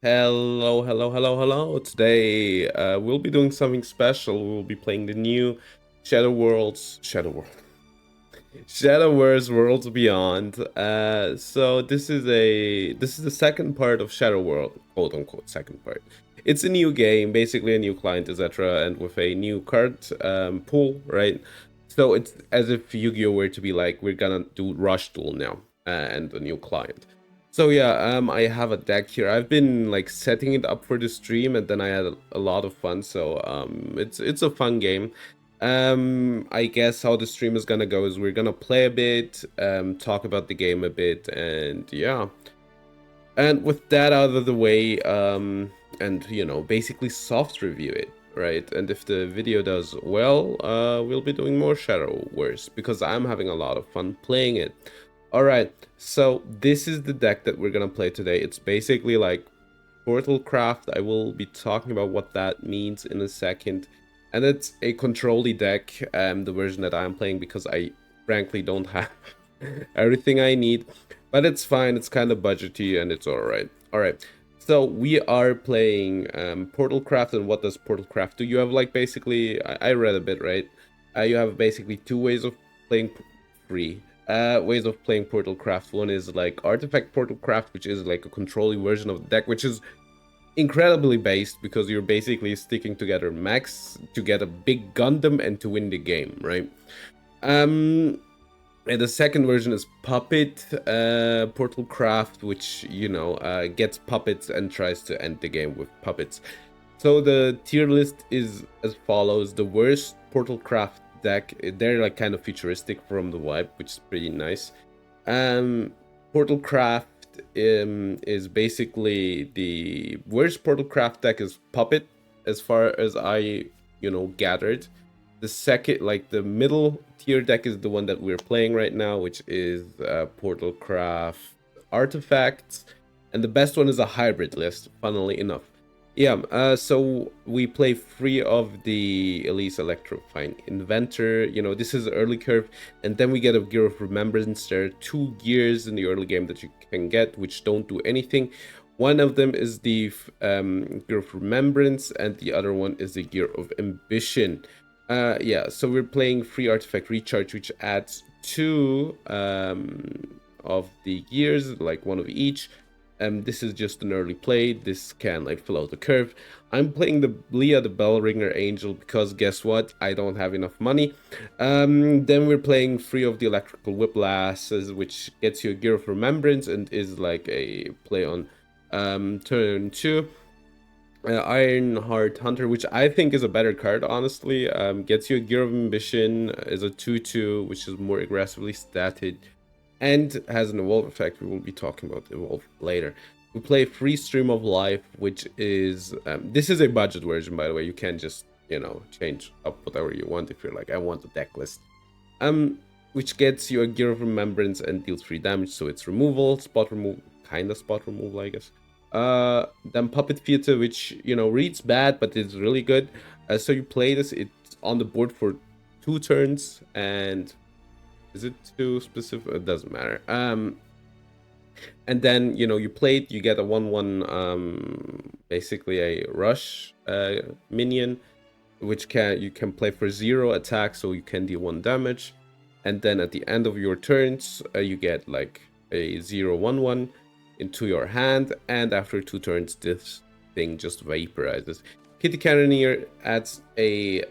Hello. Today, we'll be doing something special. We'll be playing the new Shadowverse Worlds Beyond. So this is the second part of Shadow World, quote unquote second part. It's a new game, basically a new client, etc., and with a new card pool, right? So it's as if Yu-Gi-Oh were to be like, we're gonna do Rush Duel now, and a new client. So yeah, I have a deck here. I've been like setting it up for the stream, and then I had a lot of fun. So it's a fun game. I guess how the stream is gonna go is we're gonna play a bit, talk about the game a bit, and yeah. And with that out of the way, and basically soft review it, right? And if the video does well, we'll be doing more Shadowverse because I'm having a lot of fun playing it. All right, so this is the deck that we're gonna play today. It's basically like Portal Craft. I will be talking about what that means in a second. And it's a control-y deck, the version that I'm playing, because I frankly don't have everything I need. But it's fine, it's kind of budgety, and it's alright. Alright, so we are playing Portal Craft, and what does Portal Craft do? You have like basically, I read a bit, right? You have basically two ways of playing ways of playing Portal Craft. One is like Artifact Portal Craft, which is like a control-y version of the deck, which is incredibly based because you're basically sticking together mechs to get a big Gundam and to win the game, right? And the second version is Puppet Portal Craft, which gets puppets and tries to end the game with puppets. So the tier list is as follows: the worst Portal Craft deck. They're like kind of futuristic from the vibe, which is pretty nice. Portal Craft is basically the worst Portal Craft deck is Puppet, as far as I gathered. The second, like the middle tier deck, is the one that we're playing right now, which is Portal Craft Artifacts, and the best one is a hybrid list, funnily enough. Yeah, so we play 3 of the Elise Electrifying Inventor. This is early curve, and then we get a Gear of Remembrance. There are 2 gears in the early game that you can get, which don't do anything. One of them is the Gear of Remembrance, and the other one is the Gear of Ambition. Yeah, so we're playing Free Artifact Recharge, which adds 2 of the gears, like 1 of each. This is just an early play. This can like fill out the curve. I'm playing the Leah the Bellringer Angel because guess what? I don't have enough money. Then we're playing 3 of the Electrical Whiplashes, which gets you a Gear of Remembrance and is like a play on turn 2. Ironheart Hunter, which I think is a better card, honestly. Gets you a Gear of Ambition, is a 2/2, which is more aggressively statted, and has an evolve effect. We will be talking about evolve later. We play Free Stream of Life, which is this is a budget version, by the way. You can just change up whatever you want if you're like, I want a deck list. Which gets you a Gear of Remembrance and deals 3 damage, so it's removal, spot removal, kind of spot removal, I guess. Then Puppet Theater, which reads bad but is really good. So you play this, it's on the board for 2 turns, and is it too specific? It doesn't matter. And then you play it, you get a 1/1 basically a rush minion, which you can play for 0 attack, so you can deal 1 damage. And then at the end of your turns, you get like a 0/1/1 into your hand, and after 2 turns, this thing just vaporizes. Kitty Cannoneer adds a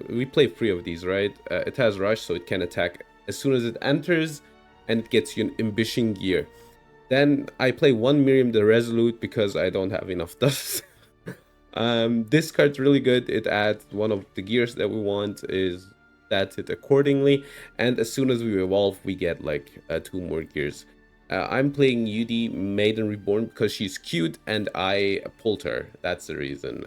we play 3 of these, right? It has rush, so it can attack as soon as it enters, and it gets you an Ambition gear. Then I play 1 Miriam the Resolute because I don't have enough dust. This card's really good. It adds 1 of the gears that we want, is that's it accordingly, and as soon as we evolve, we get like 2 more gears. I'm playing Yudi Maiden Reborn because she's cute and I pulled her. That's the reason.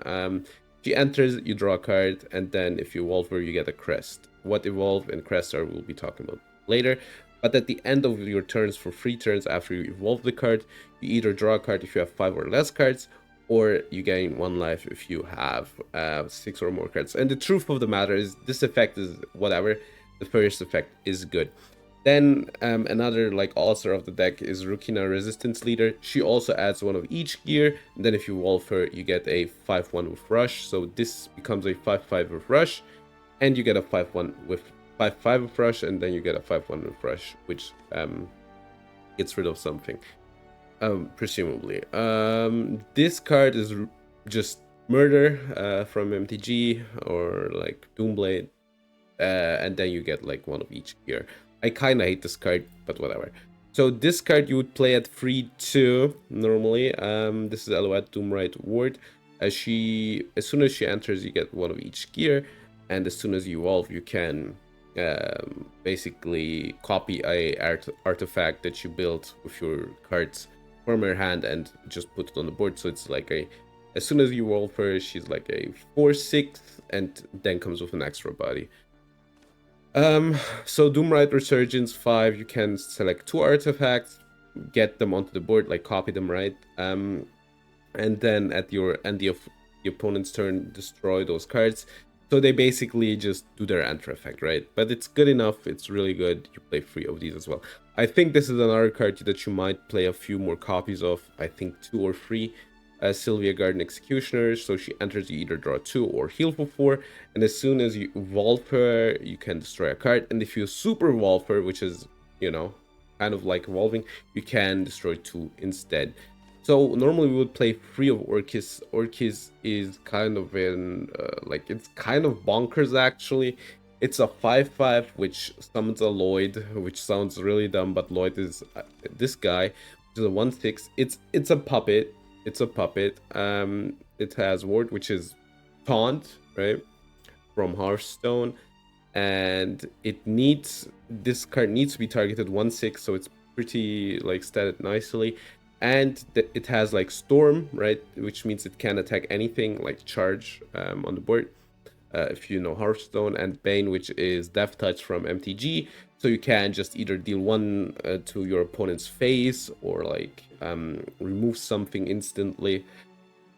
She enters, you draw a card, and then if you evolve her, you get a crest. What evolve and crest are, we'll be talking about later. But at the end of your turns, for 3 turns after you evolve the card, you either draw a card if you have 5 or less cards, or you gain 1 life if you have 6 or more cards. And the truth of the matter is, this effect is whatever. The first effect is good. Then another like author of the deck is Rukina Resistance Leader. She also adds one of each gear. And then if you evolve her, you get a 5/1 with Rush. So this becomes a 5/5 with Rush, and you get a 5/1 with 5/5 with Rush, and then you get a 5/1 with Rush, which gets rid of something, presumably. This card is just Murder from MTG or like Doomblade, and then you get like one of each gear. I kind of hate this card, but whatever. So this card you would play at 3/2 normally. This is Alouette Doomrite Ward. As soon as she enters, you get one of each gear, and as soon as you evolve, you can basically copy a artifact that you built with your cards from her hand and just put it on the board. So it's like as soon as you evolve her, she's like a 4/6, and then comes with an extra body. So Doomrite Resurgence 5, you can select 2 artifacts, get them onto the board, like copy them, right? And then at your end of the opponent's turn, destroy those cards. So they basically just do their enter effect, right? But it's good enough, it's really good. You play 3 of these as well. I think this is another card that you might play a few more copies of, I think 2 or 3. Sylvia Garden Executioner, so she enters, you either draw 2 or heal for 4, and as soon as you evolve her, you can destroy a card, and if you super evolve her, which is, you know, kind of like evolving, you can destroy 2 instead. So normally we would play 3 of Orcus. Orcus is kind of in, like, it's kind of bonkers actually. It's a 5/5 which summons a Lloyd, which sounds really dumb, but Lloyd is this guy, which is a 1/6. It's a puppet. It's a puppet. It has Ward, which is Taunt, right? From Hearthstone. And this card needs to be targeted 1/6, so it's pretty like statted nicely. And it has like Storm, right? Which means it can attack anything like charge on the board. If you know Hearthstone, and Bane, which is Death Touch from MTG, so you can just either deal 1 to your opponent's face or like remove something instantly.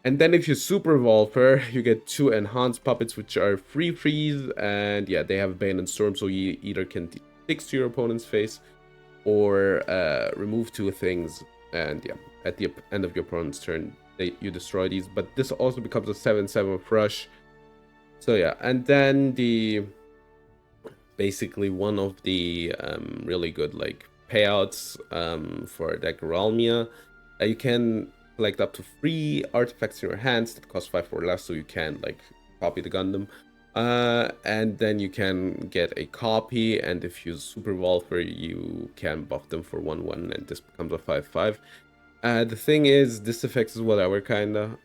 And then if you super evolve her, you get 2 enhanced puppets, which are free freeze, and yeah, they have Bane and Storm, so you either can 6 to your opponent's face or remove 2 things, and yeah, at the end of your opponent's turn, you destroy these. But this also becomes a 7/7 with Rush. So yeah, and then basically one of the really good like payouts for deck Realmia, you can collect up to 3 artifacts in your hands that cost 5 or less, so you can like copy the Gundam, and then you can get a copy, and if you super evolve her, you can buff them for 1/1, and this becomes a 5/5. The thing is, this effect is whatever kinda,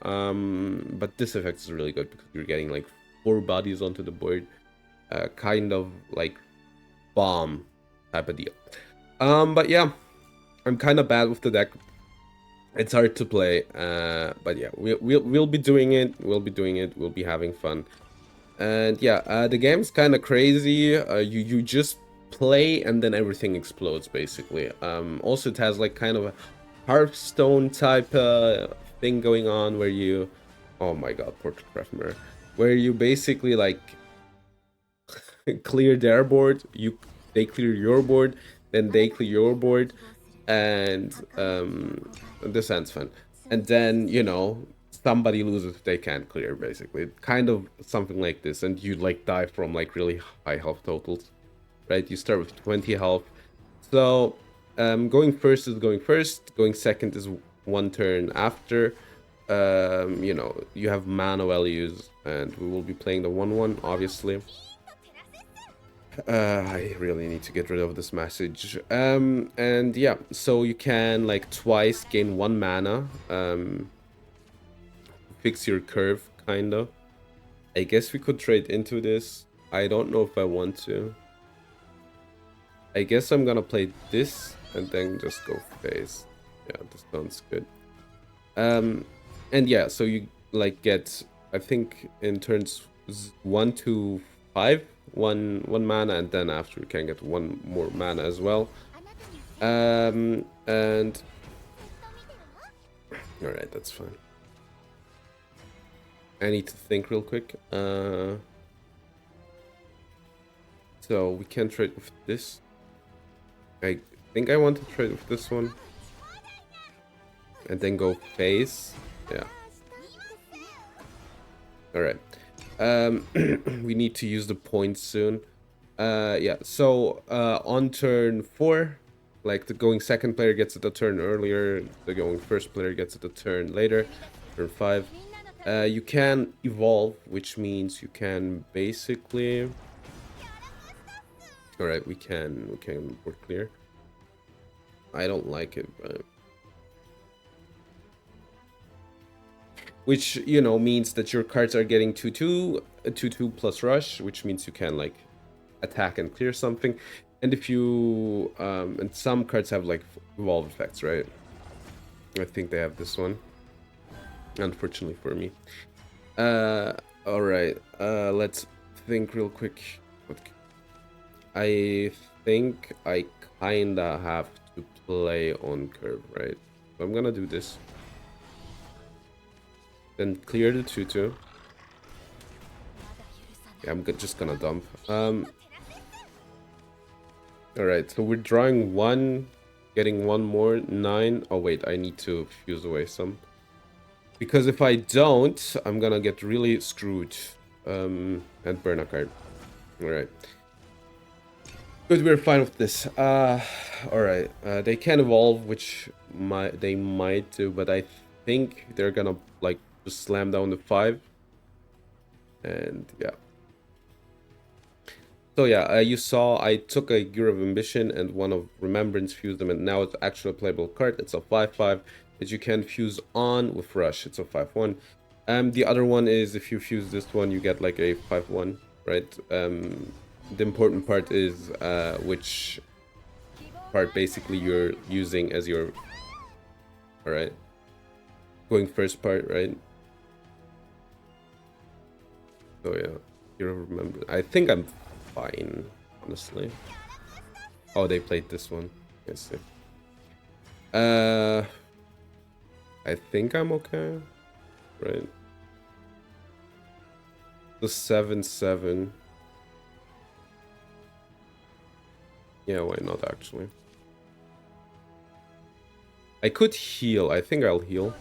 but this effect is really good because you're getting like 4 bodies onto the board, kind of like bomb type of deal. But yeah, I'm kind of bad with the deck. It's hard to play, but yeah, we'll be doing it. We'll be having fun, and yeah, the game's kind of crazy. You just play and then everything explodes basically. Also, it has like kind of a Hearthstone type thing going on where you, oh my god, Portrait Craft Mirror, where you basically like clear their board, they clear your board, then they clear your board, and this ends fun. And then, you know, somebody loses if they can't clear, basically. Kind of something like this, and you like die from like really high health totals, right? You start with 20 health. So going first is going first, going second is 1 turn after. You know, you have mana values, and we will be playing the 1/1, obviously. I really need to get rid of this message. And yeah, so you can like twice gain 1 mana, fix your curve, kinda. I guess we could trade into this. I don't know if I want to. I guess I'm gonna play this and then just go face. Yeah, this sounds good. And yeah, so you like get, I think in turns 1 to 5, one mana, and then after you can get 1 more mana as well. And all right, that's fine. I need to think real quick. So we can trade with this. I think I want to trade with this one. And then go face. Yeah. Alright. We need to use the points soon. Yeah, so on turn 4, like the going second player gets it a turn earlier, the going first player gets it a turn later, turn 5. You can evolve, which means you can basically... Alright, we can board clear. I don't like it, but... Which, you know, means that your cards are getting 2-2, 2-2 plus rush, which means you can, like, attack and clear something. And if you... and some cards have, like, evolve effects, right? I think they have this one. Unfortunately for me. Alright. Let's think real quick. I think I kinda have to play on curve, right? So I'm gonna do this. Then clear the 2-2. Yeah, I'm just gonna dump. Alright, so we're drawing 1, getting 1 more, 9. Oh wait, I need to fuse away some. Because if I don't, I'm gonna get really screwed. And burn a card. Alright. Good, we're fine with this. Alright. They can evolve, which they might do, but I think they're gonna, like, just slam down the 5. And, yeah. So, yeah, you saw I took a Gear of Ambition and one of Remembrance, fused them, and now it's actually a playable card. It's a 5-5 that you can fuse on with Rush. It's a 5-1. The other one is if you fuse this one, you get, like, a 5-1, right? The important part is which part basically you're using as your... Alright. Going first part, right? So yeah, you remember. I think I'm fine, honestly. Oh, they played this one. I see. I think I'm okay. Right. The 7-7. Yeah, why not, actually? I could heal. I think I'll heal.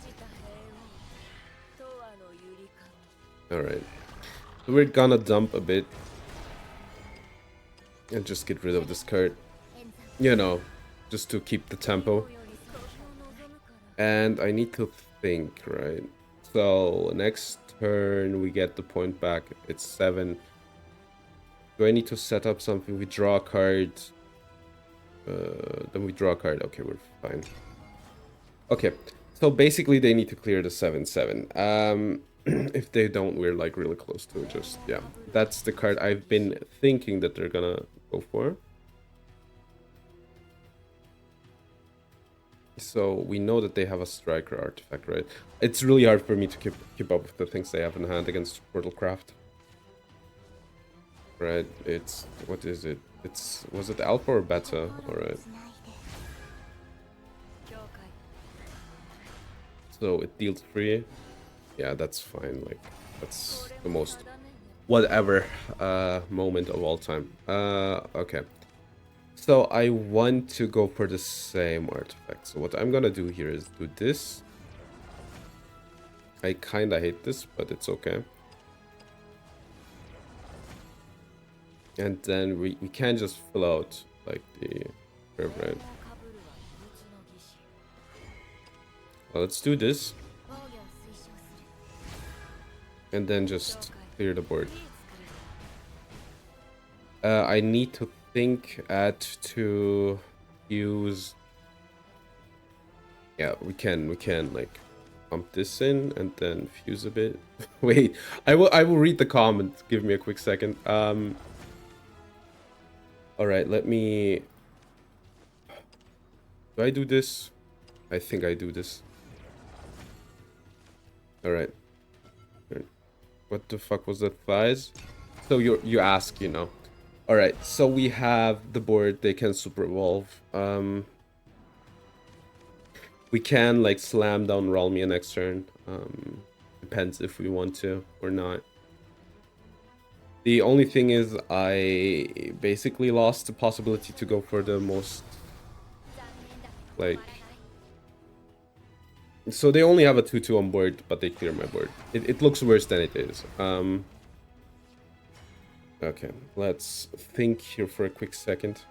Alright. So we're gonna dump a bit. And just get rid of this card. You know, just to keep the tempo. And I need to think, right? So, next turn we get the point back. It's 7. Do I need to set up something? We draw a card. Then we draw a card. Okay, we're fine. Okay, so basically they need to clear the 7-7. If they don't, we're like really close to it. Just, yeah. That's the card I've been thinking that they're gonna go for. So we know that they have a striker artifact, right? It's really hard for me to keep up with the things they have in hand against Portalcraft. Right, it's... what is it? It's... was it alpha or beta? Alright. So it deals 3. Yeah, that's fine. Like, that's the most whatever moment of all time. Okay. So I want to go for the same artifact. So what I'm gonna do here is do this. I kinda hate this, but it's okay. And then we can just fill out like the curve, right? Well, let's do this. And then just clear the board. I need to think to use... Yeah, we can like pump this in and then fuse a bit. Wait, I will read the comment. Give me a quick second. Alright, let me... Do I do this? I think I do this. Alright. What the fuck was that, thighs? So you ask, you know. Alright, so we have the board. They can super evolve. We can like slam down Ralmia next turn. Depends if we want to or not. The only thing is I basically lost the possibility to go for the most Like, so they only have a 2-2 on board, but they clear my board. It looks worse than it is. Okay, let's think here for a quick second.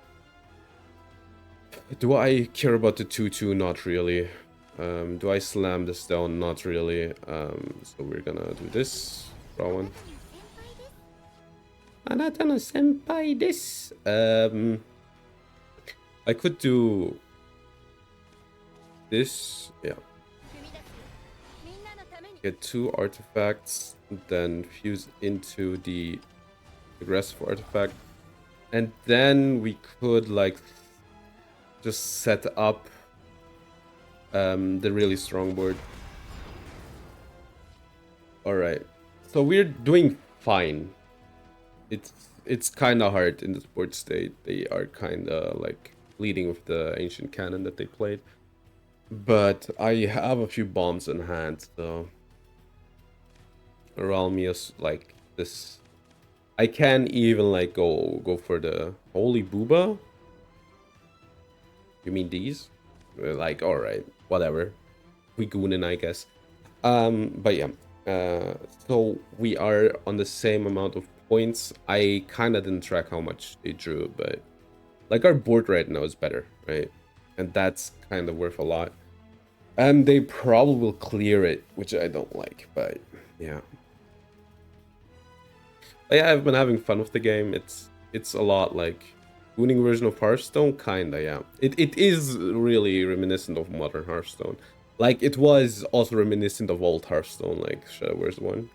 Do I care about the 2-2? Not really. Do I slam this down? Not really. So we're gonna do this. Draw one. Anatano senpai this. I could do this. Yeah. Get 2 artifacts, then fuse into the aggressive artifact, and then we could like just set up the really strong board. All right, so we're doing fine. It's kind of hard in this board state. They are kind of like leading with the ancient cannon that they played, but I have a few bombs in hand, so around me is like this. I can even like go for the holy booba. You mean these? Like, all right, whatever. We goonin, I guess. But yeah. So we are on the same amount of points. I kind of didn't track how much they drew, but like our board right now is better, right? And that's kind of worth a lot. And they probably will clear it, which I don't like, but yeah. Yeah, I've been having fun with the game. It's a lot like gooning version of Hearthstone, kinda, yeah. It is really reminiscent of modern Hearthstone. Like, it was also reminiscent of old Hearthstone, like Shadowverse 1.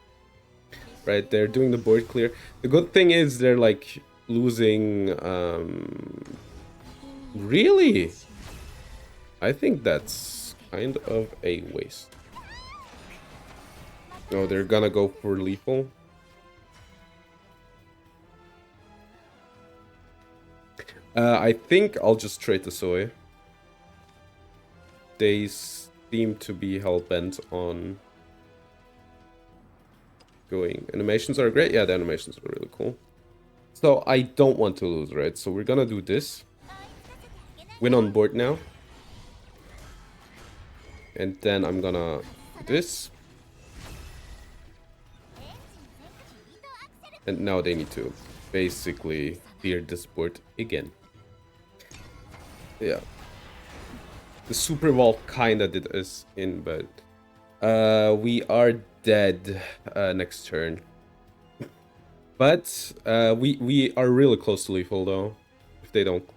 Right, they're doing the board clear. The good thing is they're like losing, really? I think that's kind of a waste. Oh, they're gonna go for lethal. I think I'll just trade the soy. They seem to be hell-bent on going. Animations are great. Yeah, the animations are really cool. So I don't want to lose, right? So we're gonna do this. Win on board now. And then I'm gonna do this. And now they need to basically clear this board again. Yeah. The Super Vault kinda did us in, but we are dead next turn. But we are really close to lethal though. If they don't,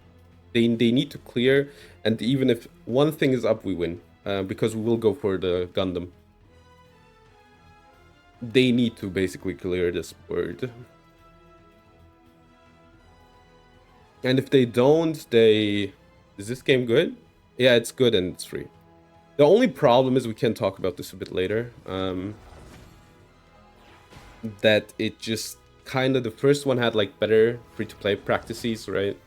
they need to clear, and even if one thing is up, we win because we will go for the Gundam. They need to basically clear this board. And if they don't, they... Is this game good? Yeah, it's good and it's free. The only problem is we can talk about this a bit later. That it just kind of... The first one had like better free-to-play practices, right?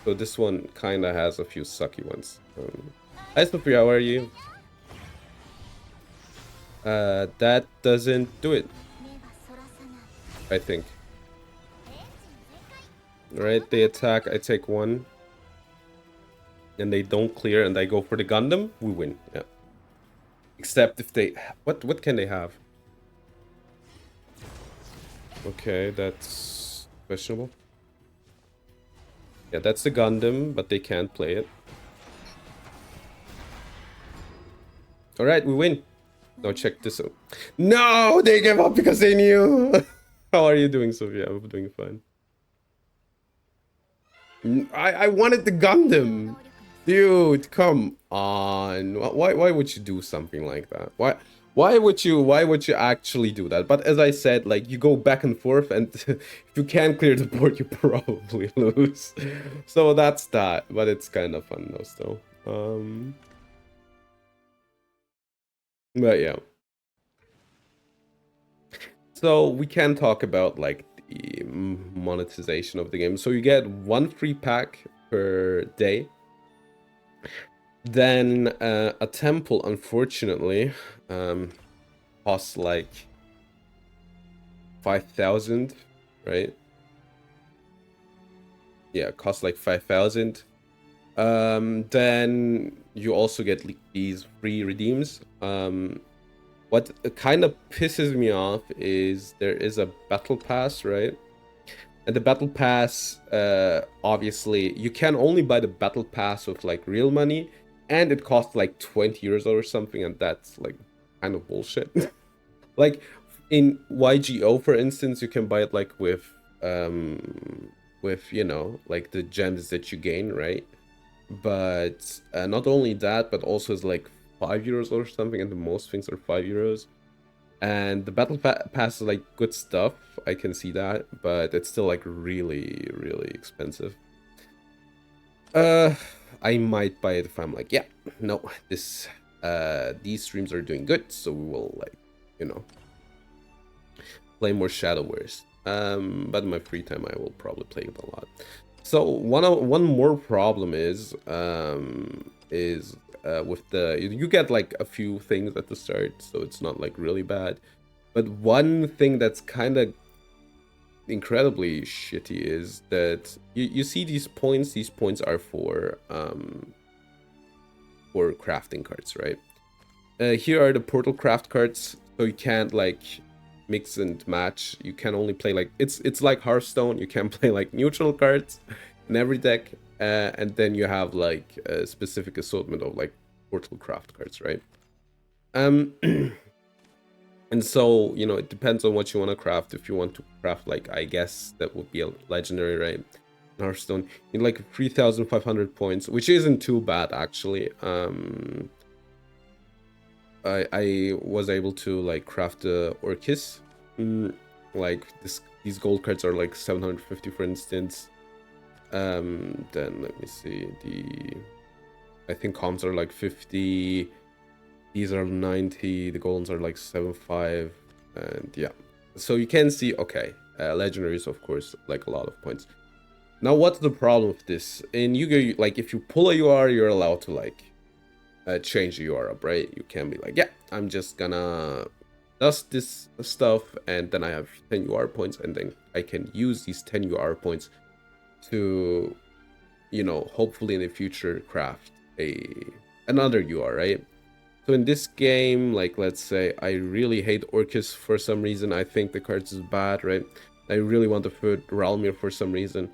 So this one kind of has a few sucky ones. Hi Sophia, how are you? That doesn't do it, I think. Alright, they attack, I take one. And they don't clear, and I go for the Gundam, we win, yeah. Except if they... What can they have? Okay, that's questionable. Yeah, that's the Gundam, but they can't play it. Alright, we win. Now check this out. No! They gave up because they knew! How are you doing, Sophia? I'm doing fine. I wanted the Gundam! Dude, come on. Why would you do something like that? Why would you actually do that? But as I said, like, you go back and forth, and if you can't clear the board, you probably lose. So that's that. But it's kind of fun though still. But yeah. So we can talk about like the monetization of the game. So you get 1 free pack per day. Then a temple, unfortunately, costs like 5,000, right? Yeah, costs like 5,000. Then you also get these free redeems. What kind of pisses me off is there is a battle pass, right? And the battle pass, obviously, you can only buy the battle pass with like real money, and it costs like 20 euros or something, and that's like kind of bullshit. Like in YGO, for instance, you can buy it like with you know, like the gems that you gain, right? But not only that, but also it's like 5 euros or something, and the most things are 5 euros. And the battle pass is like good stuff, I can see that, but it's still like really, really expensive. Uh, I might buy it if I'm like, yeah, no, these streams are doing good, so we will like, you know, play more Shadowverse. But in my free time, I will probably play it a lot. So one more problem is with the, you get like a few things at the start, so it's not like really bad. But one thing that's kind of incredibly shitty is that you see these points are for crafting cards, right? Here are the portal craft cards, so you can't like mix and match. You can only play like it's like Hearthstone. You can play like neutral cards in every deck, and then you have like a specific assortment of like portal craft cards, right? Um, and so you know it depends on what you want to craft. If you want to craft like, I guess that would be a legendary, right? Hearthstone, you need like 3,500 points, which isn't too bad actually. I was able to like craft the Orchis. Like these gold cards are like 750, for instance. Then let me see, I think comms are like 50. These are 90. The goldens are like 75, and yeah. So you can see, okay, legendaries, of course, like a lot of points. Now, what's the problem with this? In Yu-Gi-Oh, like if you pull a UR, you're allowed to like change the UR up, right? You can be like, yeah, I'm just gonna dust this stuff, and then I have 10 UR points, and then I can use these 10 UR points to, you know, hopefully in the future craft another UR, right? So in this game, like let's say I really hate Orcus for some reason. I think the cards is bad, right? I really want to put Ralmir for some reason.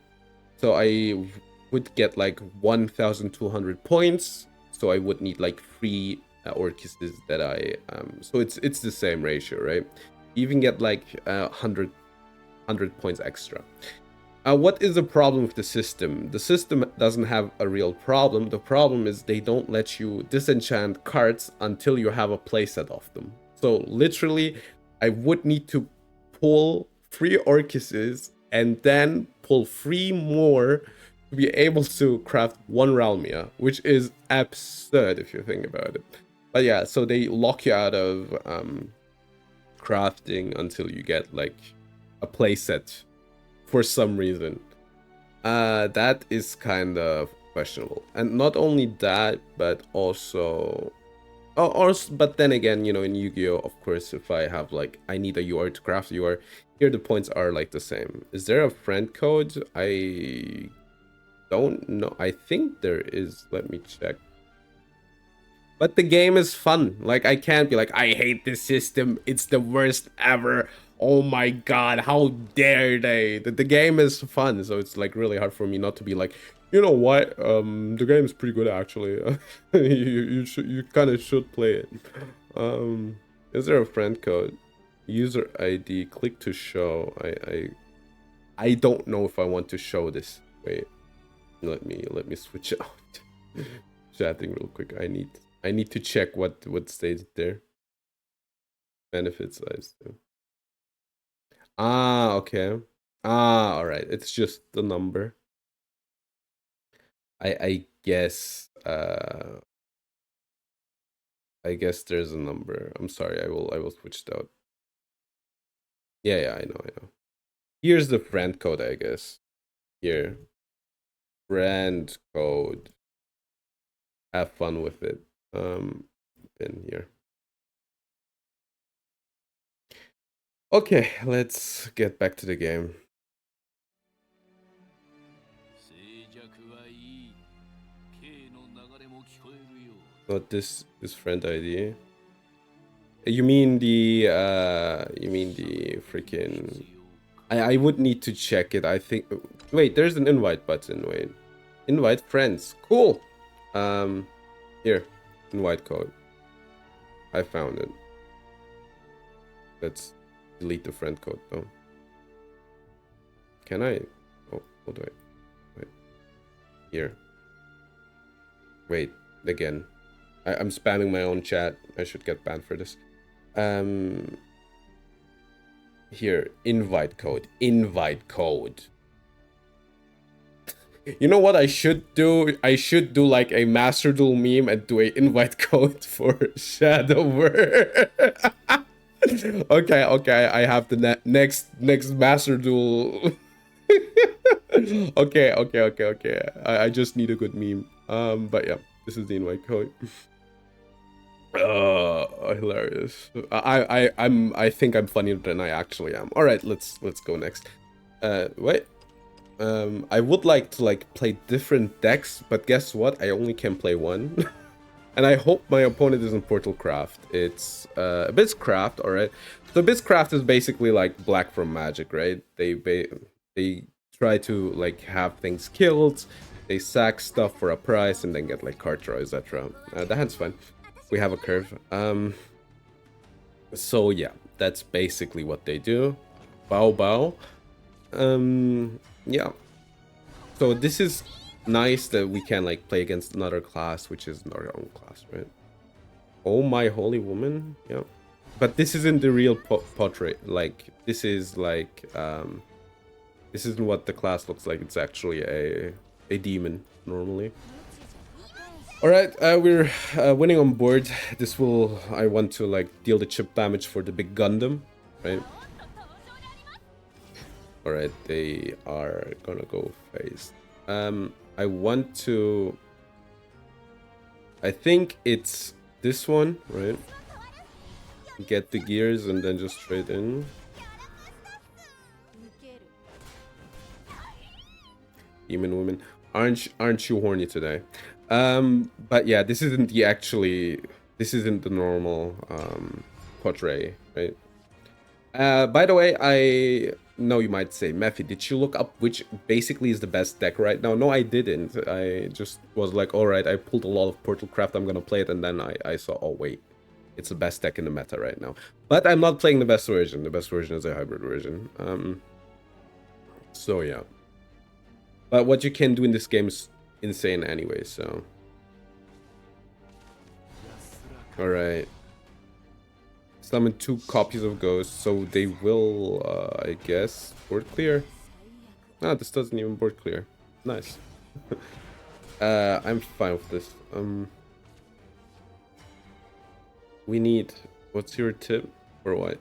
So I would get like 1,200 points. So I would need like 3 that I so it's the same ratio, right? You even get like 100 points extra. What is the problem with the system? The system doesn't have a real problem. The problem is they don't let you disenchant cards until you have a playset of them. So literally, I would need to pull 3 and then pull 3 more to be able to craft 1 Ralmia, which is absurd if you think about it. But yeah, so they lock you out of crafting until you get like a playset for some reason. That is kind of questionable. And not only that, but also, but then again, you know, in Yu-Gi-Oh, of course, if I have like, I need a UR to craft a UR, here the points are like the same. Is there a friend code? I don't know. I think there is. Let me check. But the game is fun. Like, I can't be like, I hate this system. It's the worst ever. Oh my god, how dare they? The game is fun, so it's like really hard for me not to be like, you know what? The game is pretty good actually. You kind of should play it. Is there a friend code? User ID. Click to show. I don't know if I want to show this. Wait, let me switch out. Chatting real quick. I need to check what stays there. Benefit size too. Ah, okay. Ah, all right. It's just the number. I guess I guess there's a number. I'm sorry. I will switch it out. Yeah, I know. Here's the friend code, I guess. Here. Friend code. Have fun with it. In here. Okay, let's get back to the game. Not this friend ID. You mean the freaking... I would need to check it. I think... Wait, there's an invite button. Wait. Invite friends. Cool. Here. Invite code. I found it. Let's delete the friend code though. Can I? Oh, hold on. Wait. Here. Wait, again. I'm spamming my own chat. I should get banned for this. Here, invite code. Invite code. You know what I should do? I should do like a Master Duel meme and do a invite code for Shadowverse. Okay, I have the next Master Duel. Okay. I just need a good meme. But yeah, this is the invite code. Hilarious. I think I'm funnier than I actually am. All right, let's go next. Wait. I would like to play different decks, but guess what? I only can play one. And I hope my opponent isn't Portal Craft. It's Abyss Craft, alright. So Abyss Craft is basically like Black from Magic, right? They try to have things killed, they sack stuff for a price, and then get card draw, etc. The hand's fine. We have a curve. So yeah, that's basically what they do. Bow. Yeah. So this is nice that we can play against another class, which is not our own class, right? Oh my holy woman. Yeah, but this isn't the real portrait. This is this isn't what the class looks like. It's actually a demon normally. All right, we're winning on board. This will... I want to deal the chip damage for the big Gundam, right? All right, they are gonna go face. I want to... I think it's this one, right? Get the gears and then just straight in. Demon women, aren't you horny today? But yeah, this isn't the normal portrait, right? By the way, I know you might say, Mephi, did you look up which basically is the best deck right now? No, I didn't. I just was like, alright, I pulled a lot of Portal Craft, I'm gonna play it, and then I saw, oh wait, it's the best deck in the meta right now. But I'm not playing the best version. The best version is a hybrid version. So yeah. But what you can do in this game is insane anyway, so... Alright. Summon 2 copies of Ghost, so they will, I guess, board clear. Ah, this doesn't even board clear. Nice. I'm fine with this. We need... What's your tip? Or what?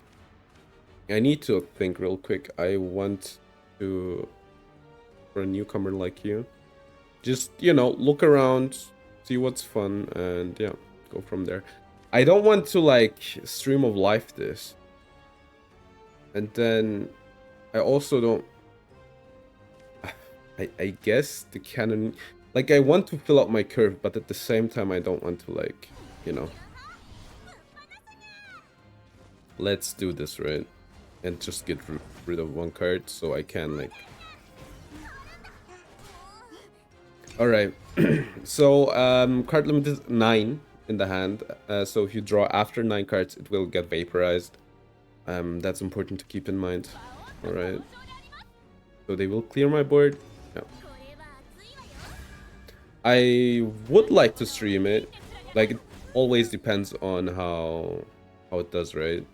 I need to think real quick. I want to... For a newcomer like you. Just, you know, look around, see what's fun, and yeah, go from there. I don't want to stream of life this. And then I also don't... I guess the cannon... I want to fill up my curve, but at the same time I don't want to you know... Let's do this, right? And just get rid of 1 card so I can Alright. So card limit is 9 in the hand, so if you draw after 9 cards, it will get vaporized. That's important to keep in mind. Alright. So they will clear my board. Yeah. I would like to stream it. It always depends on how it does, right?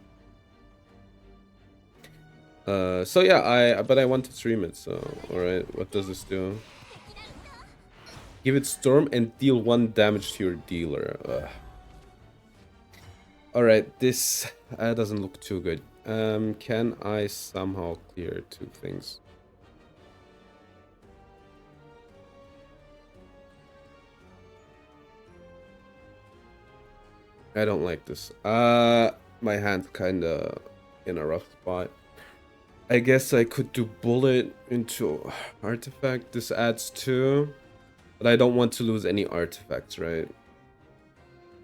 So yeah, but I want to stream it, so alright, what does this do? Give it Storm and deal 1 damage to your dealer. Alright, this doesn't look too good. Can I somehow clear 2 things? I don't like this. My hand's kinda in a rough spot. I guess I could do Bullet into Artifact. This adds 2. But I don't want to lose any artifacts, right?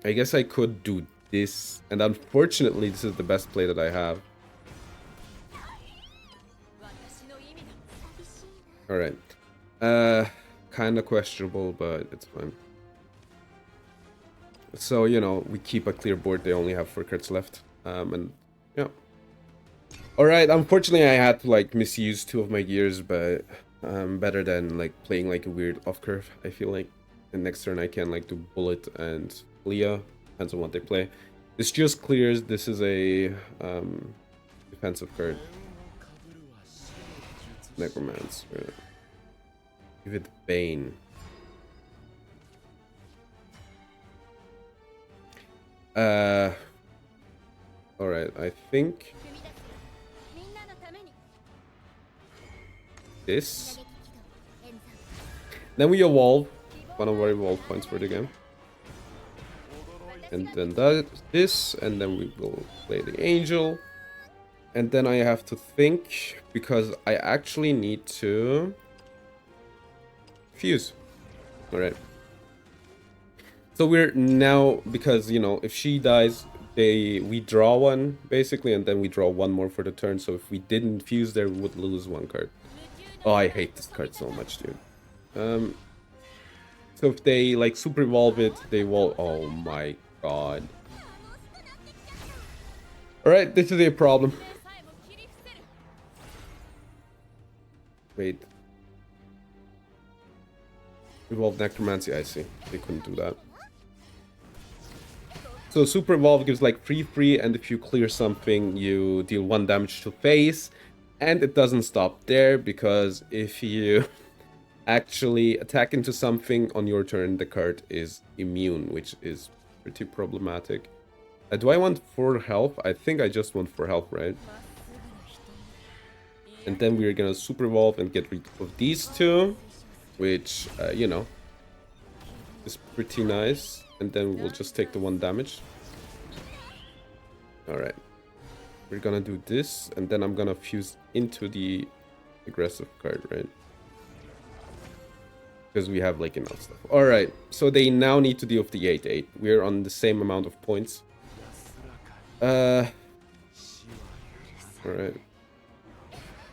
I guess I could do this, and unfortunately this is the best play that I have. Alright. Kinda questionable, but it's fine. So, you know, we keep a clear board. They only have 4 cards left. And, yeah. Alright, unfortunately I had to, like, misuse 2 of my gears, but better than, like, playing, like, a weird off-curve, I feel like. And next turn I can, like, do Bullet and Leah. Depends on what they play. This just clears. This is a defensive card. Necromancer. Give it Bane. Alright, I think this. Then we evolve one of our evolve points for the game. And then this, and then we will play the angel. And then I have to think, because I actually need to fuse. Alright. So we're now, because, you know, if she dies, we draw one, basically, and then we draw one more for the turn. So if we didn't fuse there, we would lose 1 card. Oh, I hate this card so much, dude. So if they, like, super evolve it, they will... Oh my god. Alright, this is a problem. Wait. Evolve Necromancy, I see. They couldn't do that. So Super Evolve gives like free, and if you clear something, you deal 1 damage to face. And it doesn't stop there, because if you actually attack into something on your turn, the card is immune, which is pretty problematic. Do I want 4 health? I think I just want 4 health, right? And then we're gonna Super Evolve and get rid of these 2, which, you know, is pretty nice. And then we'll just take the 1 damage. Alright. We're gonna do this, and then I'm gonna fuse into the aggressive card, right? Because we have, like, enough stuff. Alright, so they now need to deal with the 8-8. We're on the same amount of points. Alright.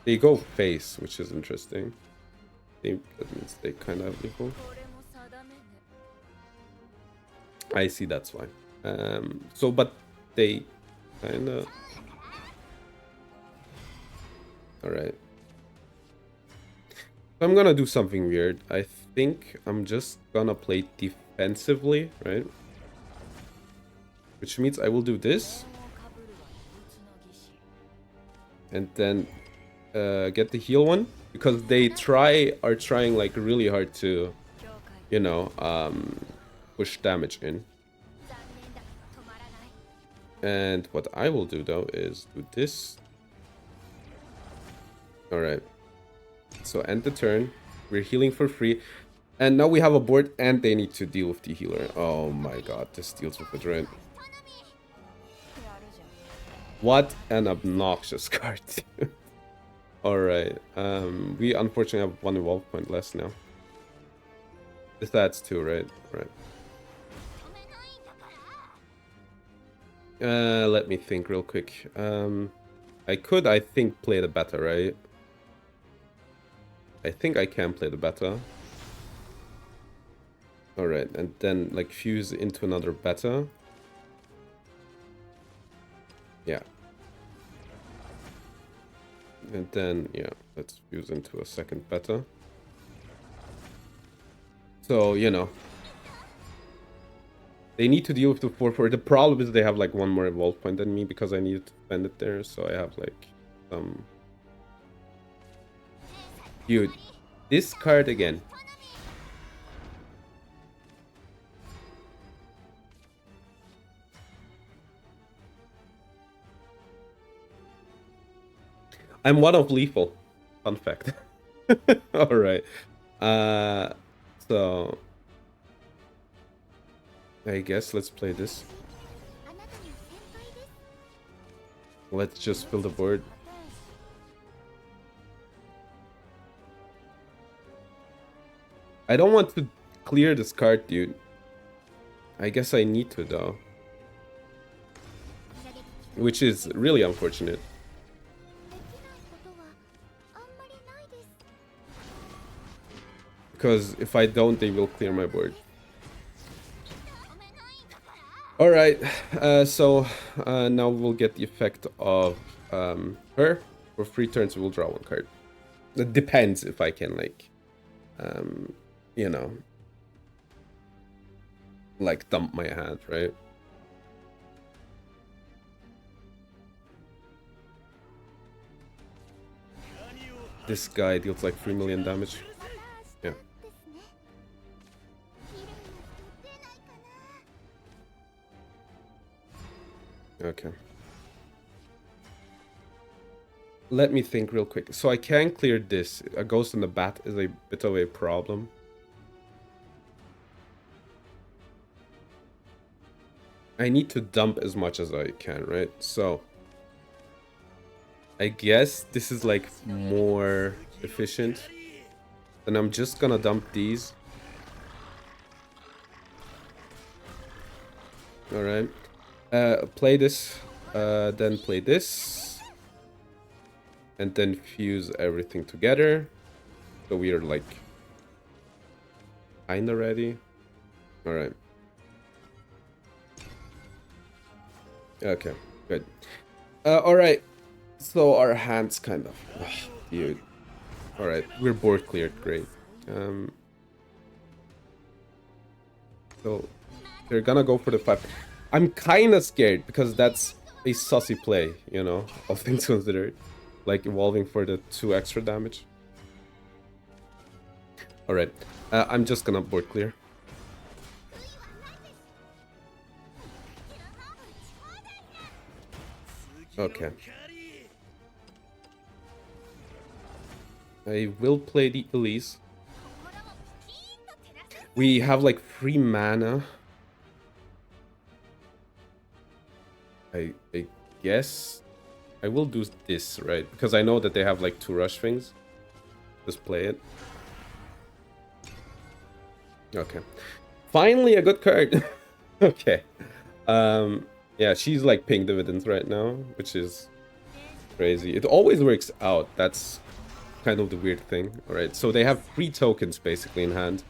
They go face, which is interesting. That means they kind of equal. I see, that's why. So, but they kind of... Alright. I'm gonna do something weird. I think I'm just gonna play defensively, right? Which means I will do this. And then get the heal one. Because they are trying like really hard to, you know, push damage in. And what I will do though is do this. Alright. So end the turn. We're healing for free. And now we have a board and they need to deal with the healer. Oh my god, this deals with it, right? What an obnoxious card. Alright. We unfortunately have 1 evolve point less now. This adds 2, right? Right. Let me think real quick. I could, I think, play the beta, right? I think I can play the beta. Alright, and then, like, fuse into another beta. Yeah. And then, yeah, let's fuse into a second beta. So, you know. They need to deal with the 4-4. The problem is they have like 1 more evolve point than me because I needed to spend it there. So I have like some... Dude, this card again. I'm 1 of lethal. Fun fact. Alright. So... I guess let's play this. Let's just fill the board. I don't want to clear this card, dude. I guess I need to though. Which is really unfortunate. Because if I don't, they will clear my board. Alright, so now we'll get the effect of her. For 3 turns, we'll draw 1 card. It depends if I can, like, you know, like, dump my hand, right? This guy deals like 3 million damage. Yeah. Okay. Let me think real quick. So I can clear this. A ghost in the bat is a bit of a problem. I need to dump as much as I can, right? So I guess this is like more efficient. And I'm just gonna dump these. Alright. Play this. Then play this. And then fuse everything together. So we are like kinda ready. Alright. Okay, good. Alright. So our hands kind of... Ugh, dude. Alright, we're board cleared, great. So they're gonna go for the 5. I'm kinda scared because that's a sussy play, you know, all things considered. Like evolving for the 2 extra damage. Alright, I'm just gonna board clear. Okay. I will play the Elise. We have like 3 mana. I guess I will do this, right? Because I know that they have like 2 rush things. Just play it. Okay. Finally a good card. Okay. Yeah, she's like paying dividends right now, which is crazy. It always works out. That's kind of the weird thing. Alright, so they have 3 tokens basically in hand.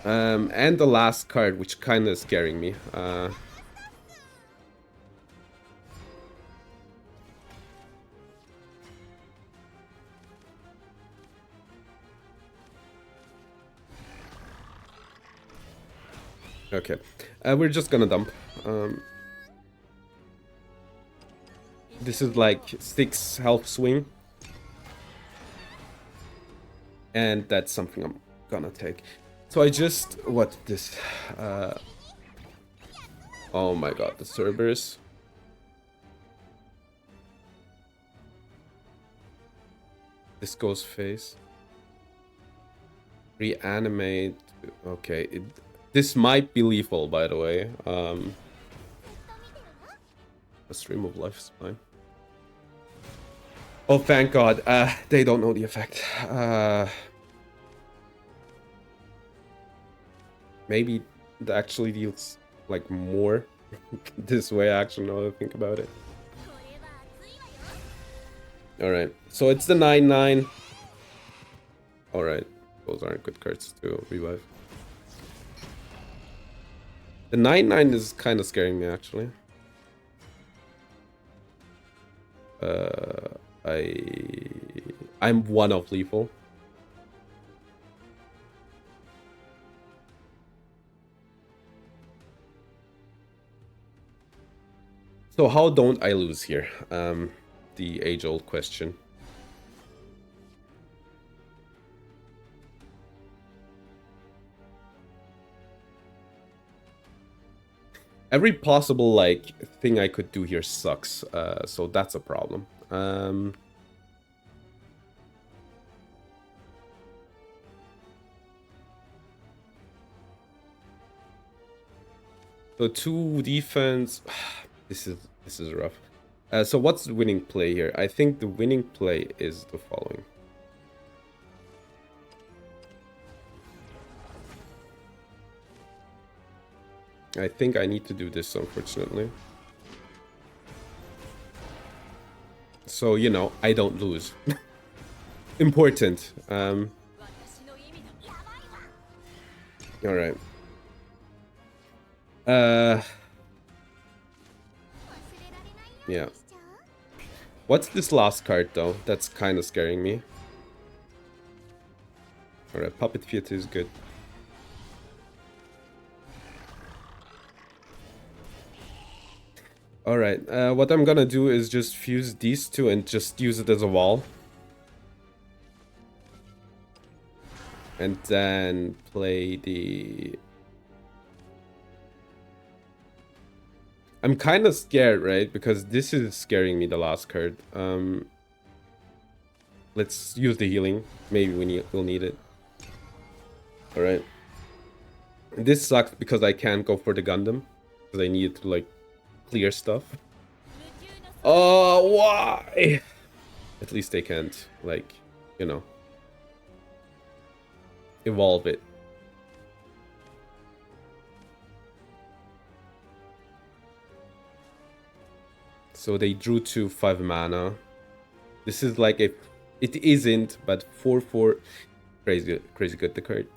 And the last card, which kind of scaring me. Okay, we're just gonna dump. This is like 6 health swing. And that's something I'm gonna take. So I just... what this? Oh my god, the Cerberus. This goes face. Reanimate. Okay, this might be lethal, by the way. A stream of life is fine. Oh, thank god. They don't know the effect. Maybe it actually deals like more this way, actually, now that I think about it. Alright, so it's the 9/9. Alright, those aren't good cards to revive. The 9/9 is kind of scaring me, actually. I'm 1 of lethal. So how don't I lose here? The age-old question. Every possible like thing I could do here sucks, so that's a problem. So 2 defense. This is rough. So what's the winning play here? I think the winning play is the following. I think I need to do this, unfortunately. So, you know, I don't lose. Important. Alright. Yeah. What's this last card, though? That's kind of scaring me. Alright, Puppet Theater is good. Alright, what I'm gonna do is just fuse these two and just use it as a wall. And then play the... I'm kind of scared, right? Because this is scaring me, the last card. Let's use the healing. Maybe we'll need it. Alright. This sucks because I can't go for the Gundam. Because I need to, like, clear stuff. Oh, why? At least they can't, like, you know, evolve it. So they drew 5 mana. This is like a... It isn't, but 4/4... Crazy good, the card.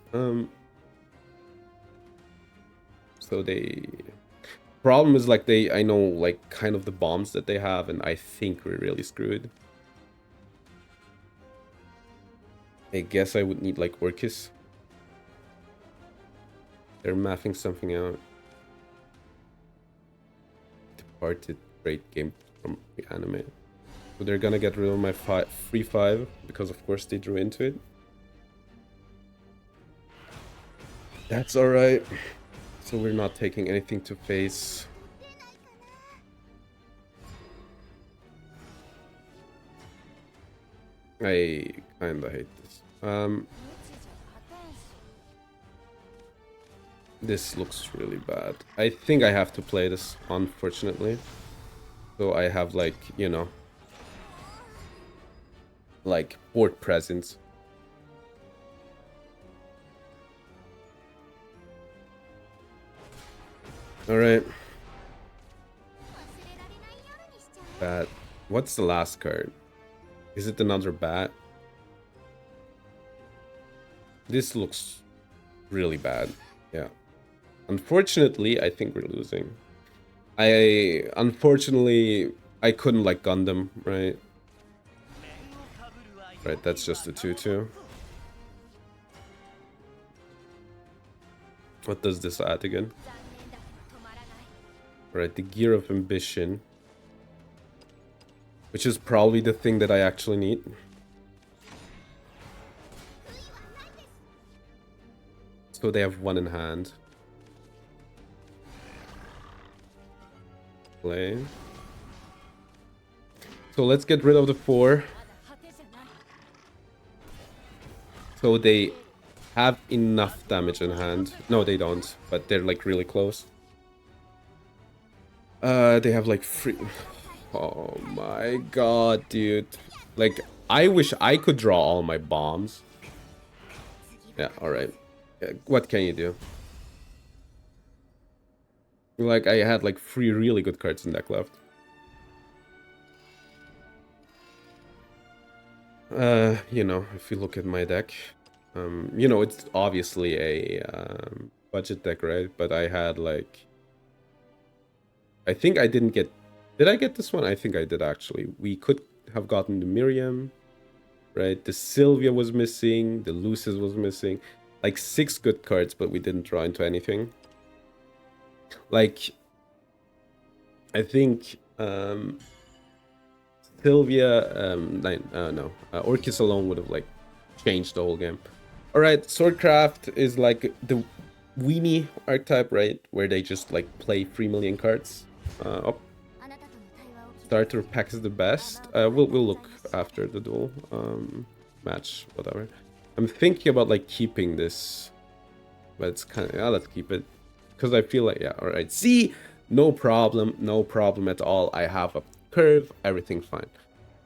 So they... Problem is, like, I know, like, kind of the bombs that they have, and I think we're really screwed. I guess I would need, like, Orcus. They're mapping something out. Departed, great game from the anime. So they're gonna get rid of my 3/5, because of course they drew into it. That's alright. So we're not taking anything to face. I kinda hate this. This looks really bad. I think I have to play this, unfortunately. So I have, like, you know, like, board presence. Alright. Bat. What's the last card? Is it another bat? This looks really bad. Yeah. Unfortunately, I think we're losing. Unfortunately, I couldn't, like, Gundam, right? Right, that's just a 2/2. What does this add again? Right, the Gear of Ambition. Which is probably the thing that I actually need. So they have 1 in hand. Play. So let's get rid of the 4. So they have enough damage in hand. No, they don't, but they're, like, really close. They have, like, 3... Oh my god, dude. Like, I wish I could draw all my bombs. Yeah, alright. What can you do? Like, I had, like, 3 really good cards in deck left. You know, if you look at my deck, you know, it's obviously a budget deck, right? But I had, like, I think I didn't get... Did I get this one? I think I did, actually. We could have gotten the Miriam, right? The Sylvia was missing. The Lucis was missing. Like, 6 good cards, but we didn't draw into anything. Like, I think Sylvia, Orcus alone would have, like, changed the whole game. Alright, Swordcraft is like the weenie archetype, right? Where they just, like, play 3 million cards. Starter pack is the best. We'll look after the duel match, whatever. I'm thinking about, like, keeping this, but it's kind of... Yeah, let's keep it, because I feel like... Yeah, all right. See, no problem at all. I have a curve, everything fine.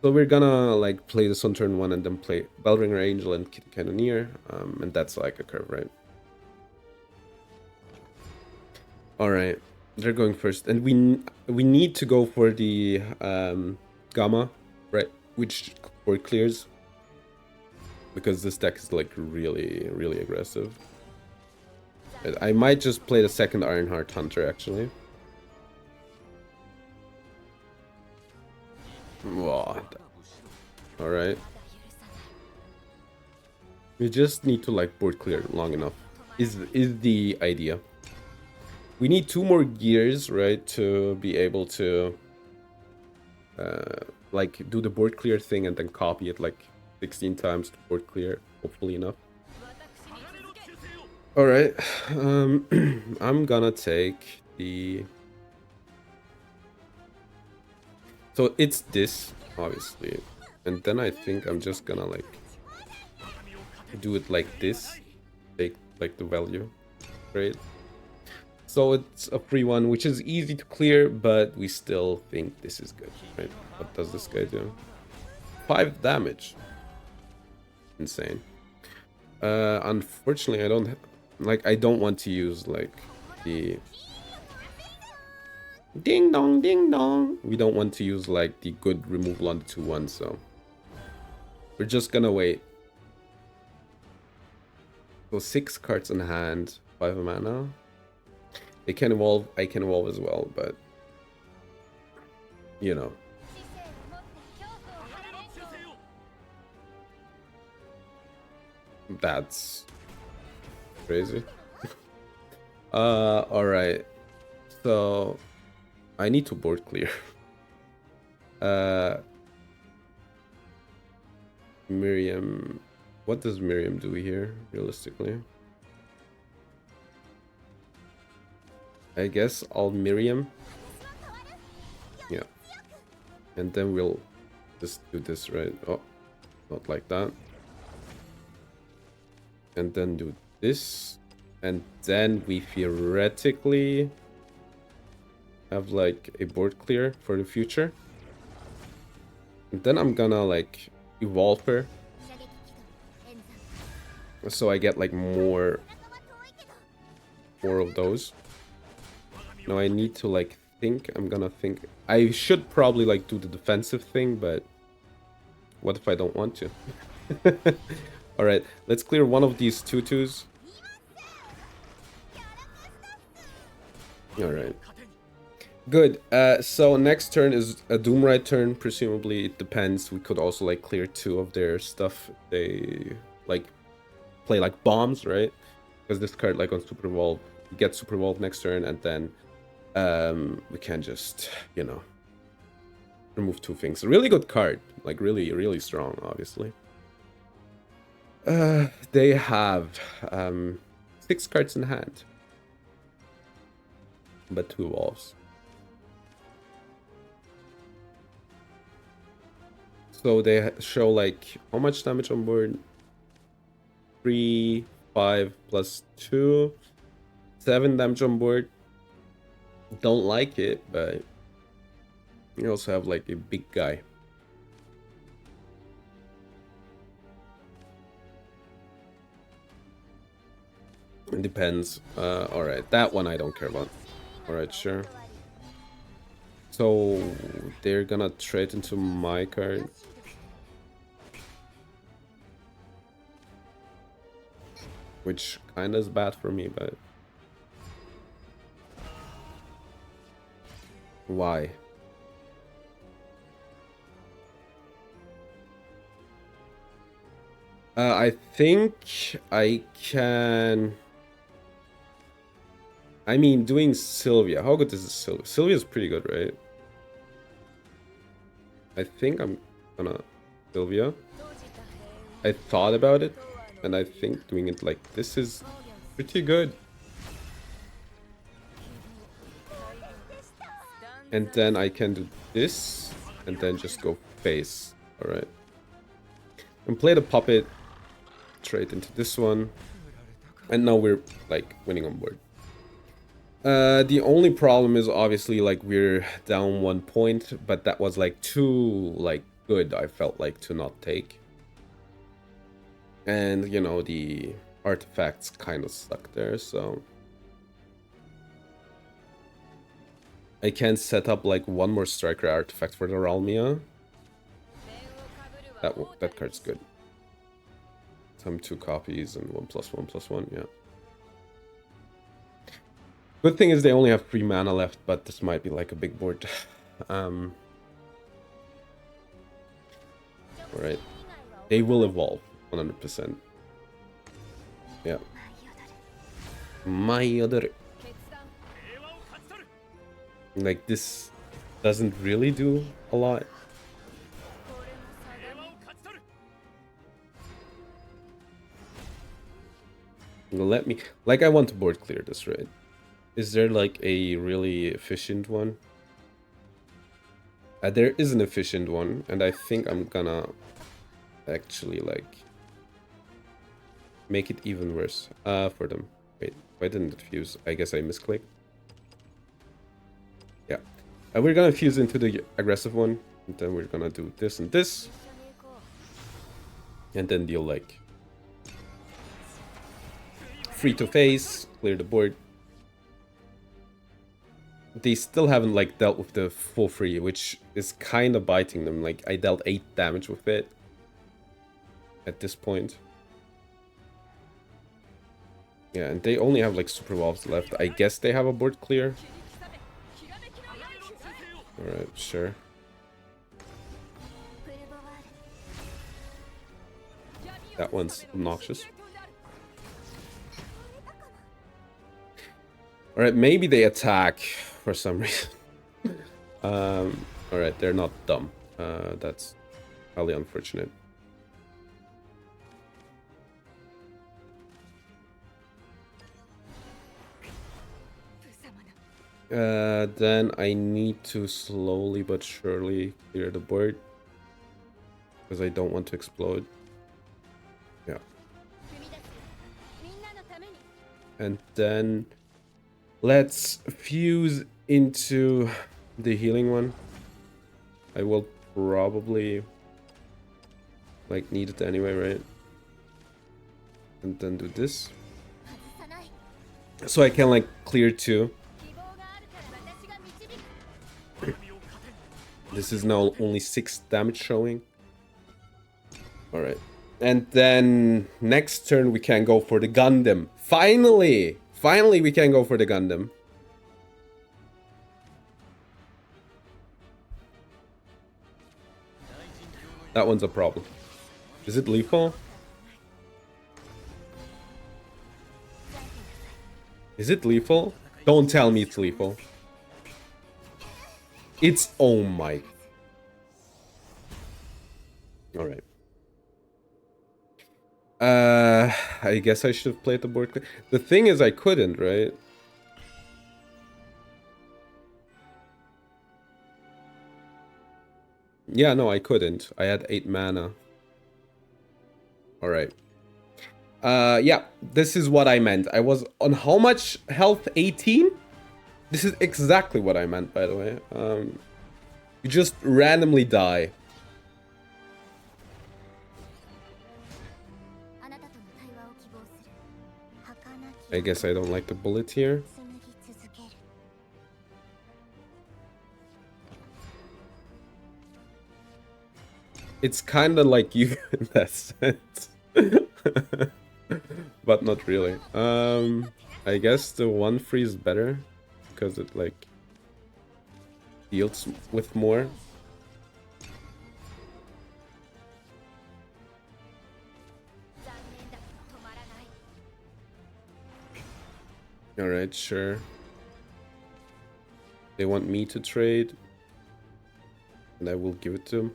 So we're gonna, like, play this on turn 1 and then play Bellringer Angel and Kid Cannoneer, and that's like a curve, right? All right, they're going first, and we need to go for the gamma, right? Which for clears, because this deck is like really aggressive. I might just play the second Ironheart Hunter actually. Whoa. All right. We just need to like board clear long enough. Is the idea. We need 2 more gears, right, to be able to like do the board clear thing and then copy it like 16 times to board clear, hopefully enough. All right, I'm gonna take the. So it's this, obviously, and then I think I'm just gonna like do it like this, take like the value, right? So it's a free one, which is easy to clear, but we still think this is good, right? What does this guy do? 5 damage. Insane. Unfortunately, I don't like. I don't want to use like the ding dong ding dong. We don't want to use like the good removal on the 2/1, so we're just gonna wait. So 6 cards in hand, 5 mana. They can evolve. I can evolve as well, but you know. That's crazy. All right. So I need to board clear. Miriam. What does Miriam do here, realistically? I guess I'll Miriam. Yeah. And then we'll just do this, right? Oh, not like that. And then do this. And then we theoretically have like a board clear for the future. And then I'm gonna like evolve her. So I get like more of those. Now I need to like think. I'm gonna think. I should probably like do the defensive thing, but what if I don't want to? All right, let's clear one of these 2/2s. All right. Good. So next turn is a Doomride turn. Presumably, it depends. We could also like clear 2 of their stuff. They like play like bombs, right? Because this card like on Super Evolve, you get Super Evolve next turn, and then we can just, you know, remove 2 things. A really good card, like really strong, obviously. They have 6 cards in hand, but 2 evolves. So they show like how much damage on board? 3, 5 plus 2, 7 damage on board. Don't like it, but you also have like a big guy. It depends. Alright, that one I don't care about. Alright, sure. So they're gonna trade into my card. Which kinda is bad for me, but why? I think I can. I mean, doing Sylvia. How good is Sylvia? Sylvia's pretty good, right? I think I'm gonna Sylvia. I thought about it, and I think doing it like this is pretty good. And then I can do this, and then just go face. Alright. And play the puppet, trade into this one. And now we're, like, winning on board. The only problem is obviously, like, we're down 1 point, but that was, like, too, like, good, I felt like, to not take. And, you know, the artifacts kind of stuck there, so... I can set up like one more striker artifact for the Ralmia. That card's good. Some 2 copies and 1+1/+1, yeah. Good thing is they only have 3 mana left, but this might be like a big board. Alright. They will evolve, 100%. Yeah. Mayodoro. Like, this doesn't really do a lot. Let me... Like, I want to board clear this, right? Is there, like, a really efficient one? There is an efficient one, and I think I'm gonna actually, like, make it even worse for them. Wait, why didn't it fuse? I guess I misclicked. Yeah. We're gonna fuse into the aggressive one, and then we're gonna do this and this. And then deal, like, free to face, clear the board. They still haven't, like, dealt with the full free, which is kind of biting them. Like, I dealt 8 damage with it at this point. Yeah, and they only have, like, super evolves left. I guess they have a board clear. Alright, sure. That one's obnoxious. Alright, maybe they attack for some reason. Alright, they're not dumb. That's highly unfortunate. Then I need to slowly but surely clear the board. Because I don't want to explode. Yeah. And then let's fuse into the healing one. I will probably, like, need it anyway, right? And then do this. So I can, like, clear 2. This is now only 6 damage showing. Alright. And then next turn we can go for the Gundam. Finally! Finally we can go for the Gundam. That one's a problem. Is it lethal? Is it lethal? Don't tell me it's lethal. It's... oh my... Alright. I guess I should have played the board clear. The thing is I couldn't, right? Yeah, no, I couldn't. I had 8 mana. Alright. Yeah, this is what I meant. I was on how much health? 18? This is exactly what I meant, by the way. You just randomly die. I guess I don't like the bullet here. It's kind of like you in that sense. But not really. I guess the 1-3 is better. Because it, like, deals with more. Alright, sure. They want me to trade. And I will give it to them.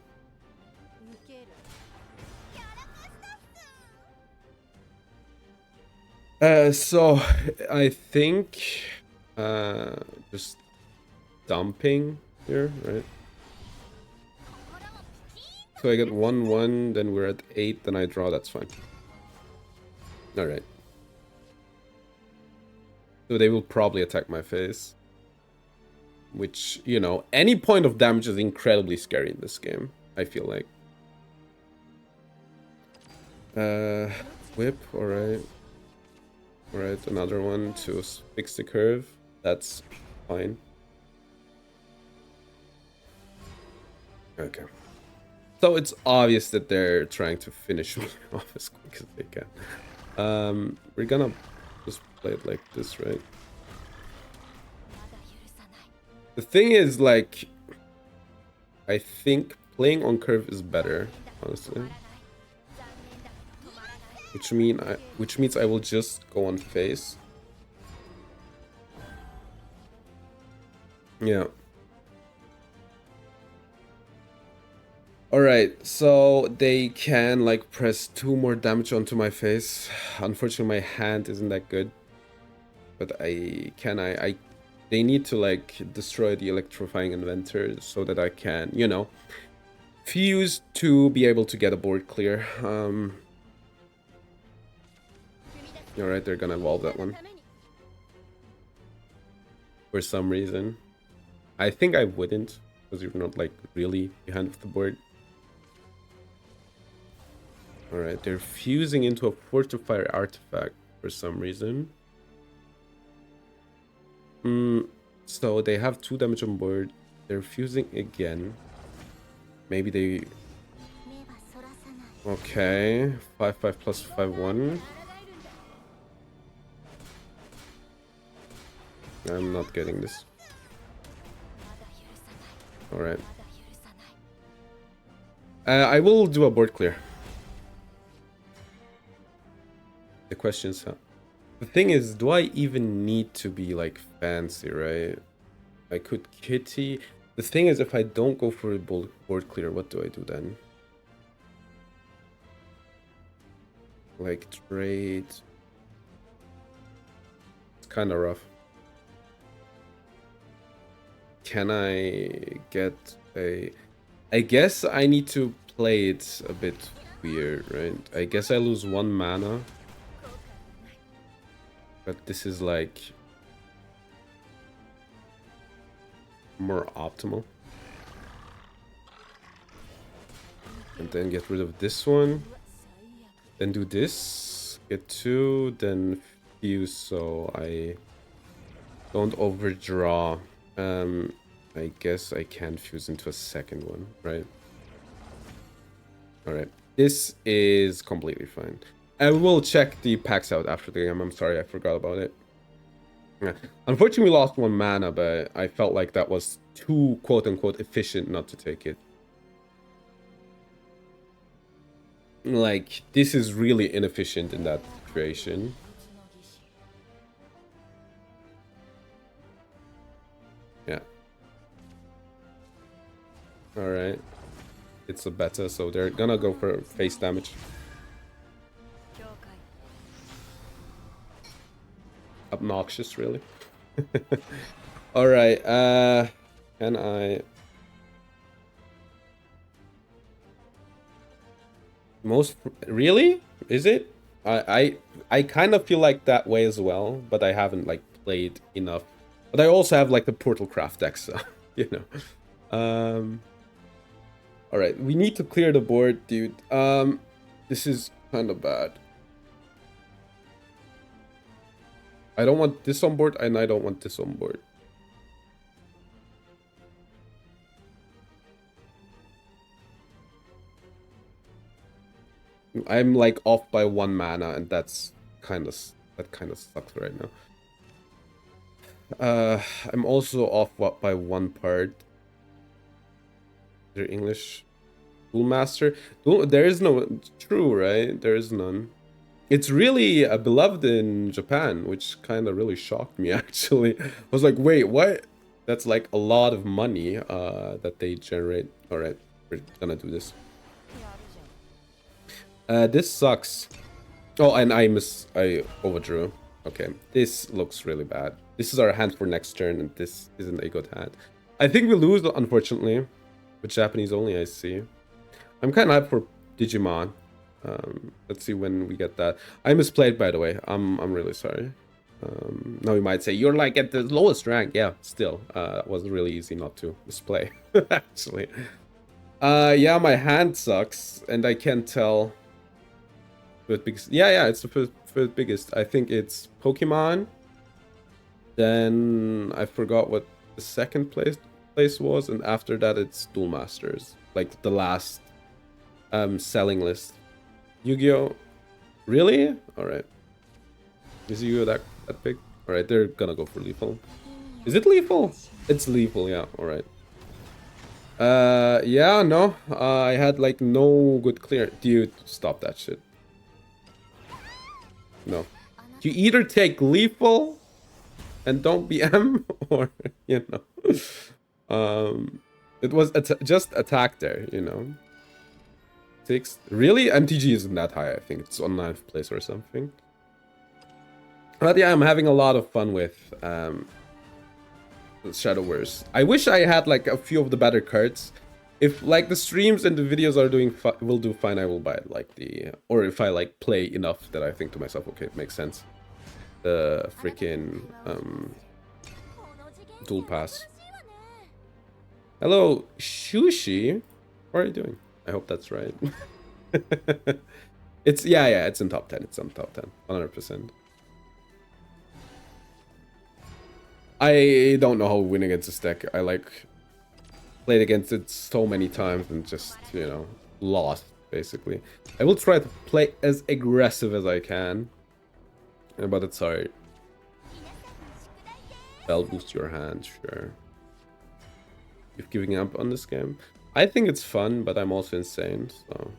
So I think just dumping here, right? So I get 1-1, then we're at 8, then I draw, that's fine. Alright. So they will probably attack my face. Which, you know, any point of damage is incredibly scary in this game, I feel like. Whip, alright. Alright, another one to fix the curve. That's fine. Okay. So it's obvious that they're trying to finish me off as quick as they can. We're gonna just play it like this, right? The thing is, like, I think playing on curve is better, honestly. Which means I will just go on face. Yeah. Alright, so they can like press 2 more damage onto my face. Unfortunately, my hand isn't that good. But they need to like destroy the electrifying inventor so that I can, you know, fuse to be able to get a board clear. Alright, they're gonna evolve that one. For some reason. I think I wouldn't, because you're not like really behind with the board. Alright, they're fusing into a fortifier artifact for some reason. So they have 2 damage on board. They're fusing again. Maybe they... Okay, 5/5 plus 5/1. I'm not getting this. Alright. I will do a board clear. The question is, the thing is, do I even need to be like fancy, right? I could kitty. The thing is, if I don't go for a board clear, what do I do then? Like trade. It's kind of rough. Can I get a... I guess I need to play it a bit weird, right? I guess I lose 1 mana. But this is like more optimal. And then get rid of this one. Then do this. Get 2. Then fuse so I don't overdraw. I guess I can fuse into a second one, right? Alright. This is completely fine. I will check the packs out after the game. I'm sorry, I forgot about it. Yeah. Unfortunately, we lost 1 mana, but I felt like that was too quote-unquote efficient not to take it. Like, this is really inefficient in that situation. Yeah. Alright. It's a beta, so they're gonna go for face damage. Obnoxious, really. Alright, can I... Really? Is it? I kind of feel like that way as well, but I haven't like played enough. But I also have like the Portal Craft deck, so you know. Alright, we need to clear the board, dude. This is kind of bad. I don't want this on board, and I don't want this on board. I'm like off by 1 mana, and that kind of sucks right now. I'm also off by 1 part. Their English Duel Master. There is no true, right? There is none. It's really beloved in Japan, which kind of really shocked me, actually. I was like, wait, what? That's like a lot of money that they generate. All right, we're gonna do this. This sucks. Oh, and I overdrew. Okay, this looks really bad. This is our hand for next turn, and this isn't a good hand. I think we lose, unfortunately. With Japanese only, I see. I'm kind of hyped for Digimon. Let's see when we get that. I misplayed, by the way. I'm really sorry. Now you might say you're like at the lowest rank. Yeah, still, it was really easy not to misplay. Actually, yeah, my hand sucks, and I can't tell. But because yeah, it's the first biggest. I think it's Pokemon. Then I forgot what the second place was, and after that it's Duel Masters. like the last selling list. Yu-Gi-Oh! Really? Alright. Is Yu-Gi-Oh! that big? Alright, they're gonna go for lethal. Is it lethal? It's lethal, yeah, alright. Yeah, no. I had like no good clear. Dude, stop that shit. No. You either take lethal and don't BM, or, you know. It was just attack there, you know. 6. Really? MTG isn't that high, I think. It's on 9th place or something. But yeah, I'm having a lot of fun with Shadowverse. I wish I had like a few of the better cards. If like the streams and the videos are doing will do fine, I will buy it, like the, or if I like play enough that I think to myself, okay, it makes sense. The freaking dual pass. Hello, Shushi. What are you doing? I hope that's right. It's yeah, it's in top 10. It's on top 10, 100%. I don't know how to win against this deck. I like played against it so many times and just, you know, lost basically. I will try to play as aggressive as I can, but it's hard. Spell boost your hand, sure. You're giving up on this game. I think it's fun, but I'm also insane, so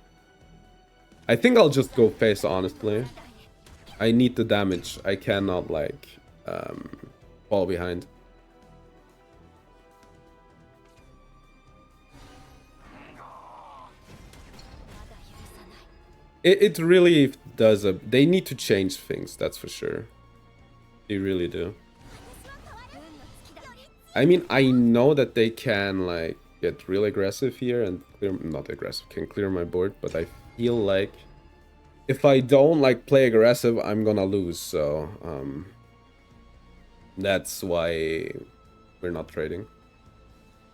I think I'll just go face, honestly. I need the damage. I cannot like fall behind. It really does they need to change things, that's for sure. They really do. I mean, I know that they can like get real aggressive here and clear, not aggressive, can clear my board, but I feel like if I don't like play aggressive, I'm gonna lose, so that's why we're not trading.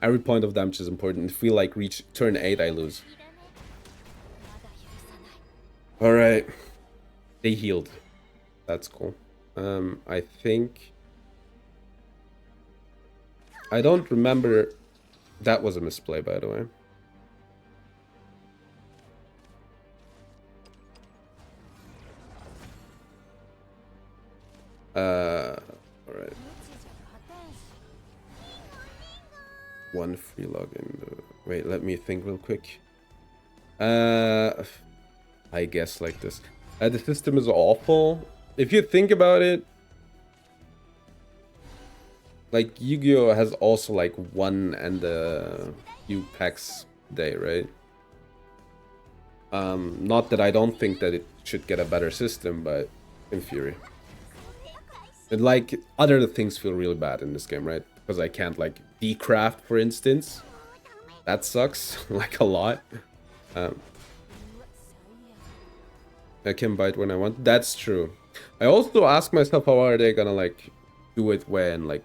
Every point of damage is important. If we like reach turn 8, I lose. Alright. They healed. That's cool. I think I don't remember. That was a misplay, by the way. Alright. One free login. Wait, let me think real quick. I guess like this. The system is awful. If you think about it, like Yu-Gi-Oh! Has also like 1 and a few packs a day, right? Not that I don't think that it should get a better system, but in theory. And like other things feel really bad in this game, right? Because I can't like decraft, for instance. That sucks like a lot. I can bite when I want. That's true. I also ask myself, how are they gonna like do it when like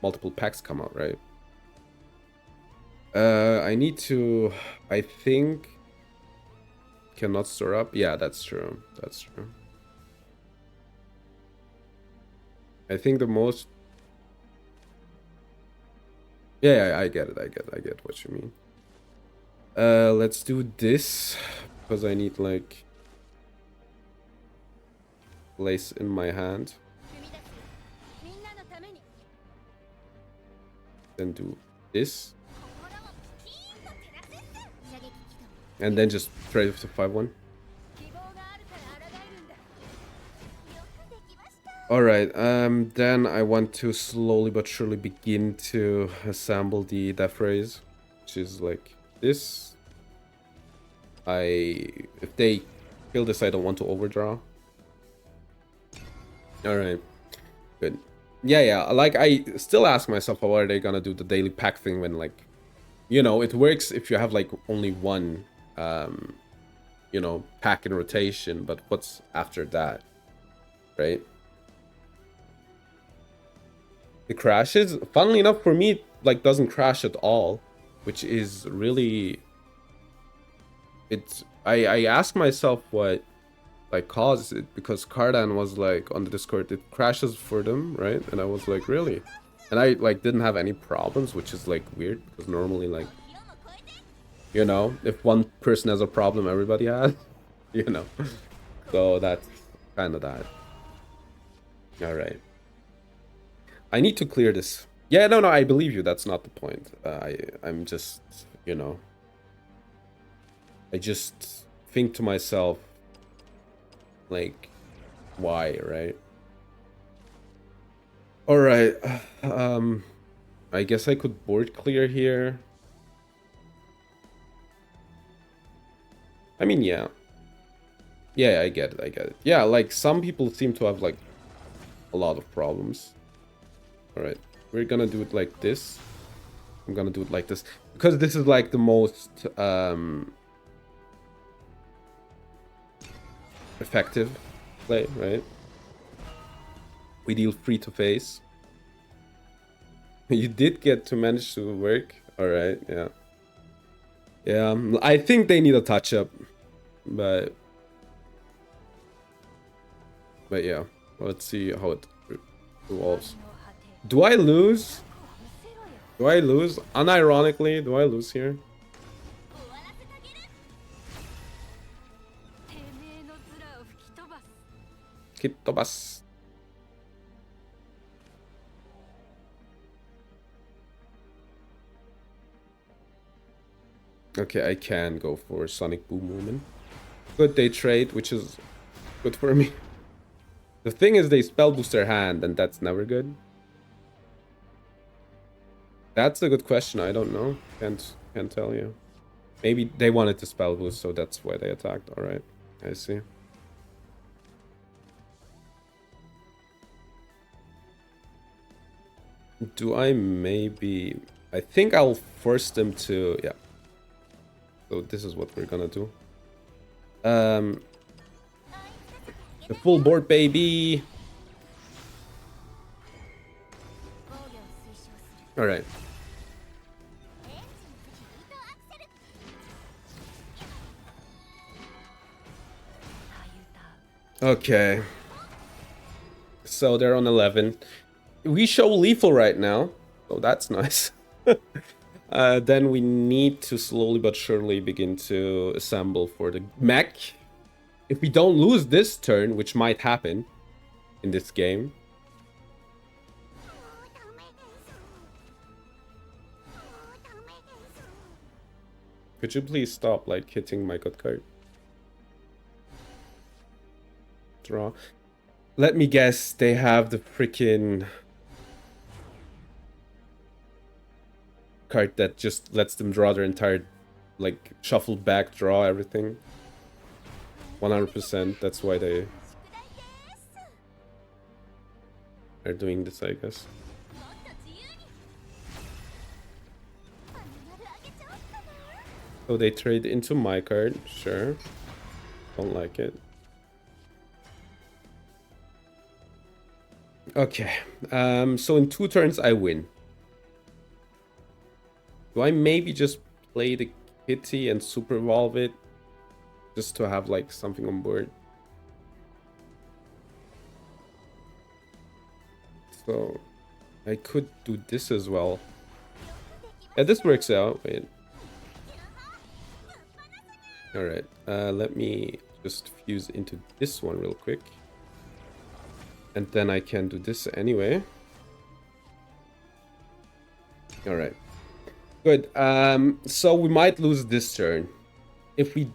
multiple packs come out, right? I need to, I think, cannot store up. Yeah, that's true. That's true. I think the most. Yeah, I get it. I get what you mean. Let's do this because I need like place in my hand. Then do this. And then just trade with the 5-1. Alright, then I want to slowly but surely begin to assemble the death rays, which is like this. If they kill this, I don't want to overdraw. Alright, good. Yeah, like I still ask myself, how are they gonna do the daily pack thing when like, you know, it works if you have like only one, you know, pack in rotation, but what's after that, right? It crashes. Funnily enough, for me, it like doesn't crash at all, which is really. It's I ask myself what like causes it, because Cardan was like on the Discord, it crashes for them, right? And I was like, really? And I like didn't have any problems, which is like weird because normally like You know, if one person has a problem, everybody has. You know, so that's kind of that. All right. I need to clear this. Yeah, no, I believe you. That's not the point. I'm just, you know, I just think to myself, like, why, right? All right. I guess I could board clear here. I mean, yeah. Yeah, I get it. Yeah, like, some people seem to have, like, a lot of problems. All right. We're gonna do it like this. I'm gonna do it like this. Because this is, like, the most, effective play, right? We deal free to face. You did get to manage to work. All right, yeah. Yeah, I think they need a touch up, but yeah, let's see how it evolves. Do I lose? Do I lose? Unironically, do I lose here? Kitobas. Okay, I can go for Sonic Boom Movement. Good, they trade, which is good for me. The thing is, they spell boost their hand, and that's never good. That's a good question. I don't know. Can't tell you. Maybe they wanted to spell boost, so that's why they attacked. All right, I see. Do I maybe? I think I'll force them to. Yeah. So this is what we're gonna do. The full board, baby. All right. Okay. So they're on 11. We show lethal right now, so that's nice. Then we need to slowly but surely begin to assemble for the mech. If we don't lose this turn, which might happen in this game. Could you please stop, like, hitting my gut card? Draw. Let me guess, they have the freaking card that just lets them draw their entire, like, shuffle back, draw everything. 100%, that's why they are doing this, I guess. So they trade into my card, sure. Don't like it. Okay, so in 2 turns I win. Do I maybe just play the kitty and super evolve it? Just to have, like, something on board. So I could do this as well. Yeah, this works out. Wait. Alright, let me just fuse into this one real quick. And then I can do this anyway. Alright. Good. So we might lose this turn. If we...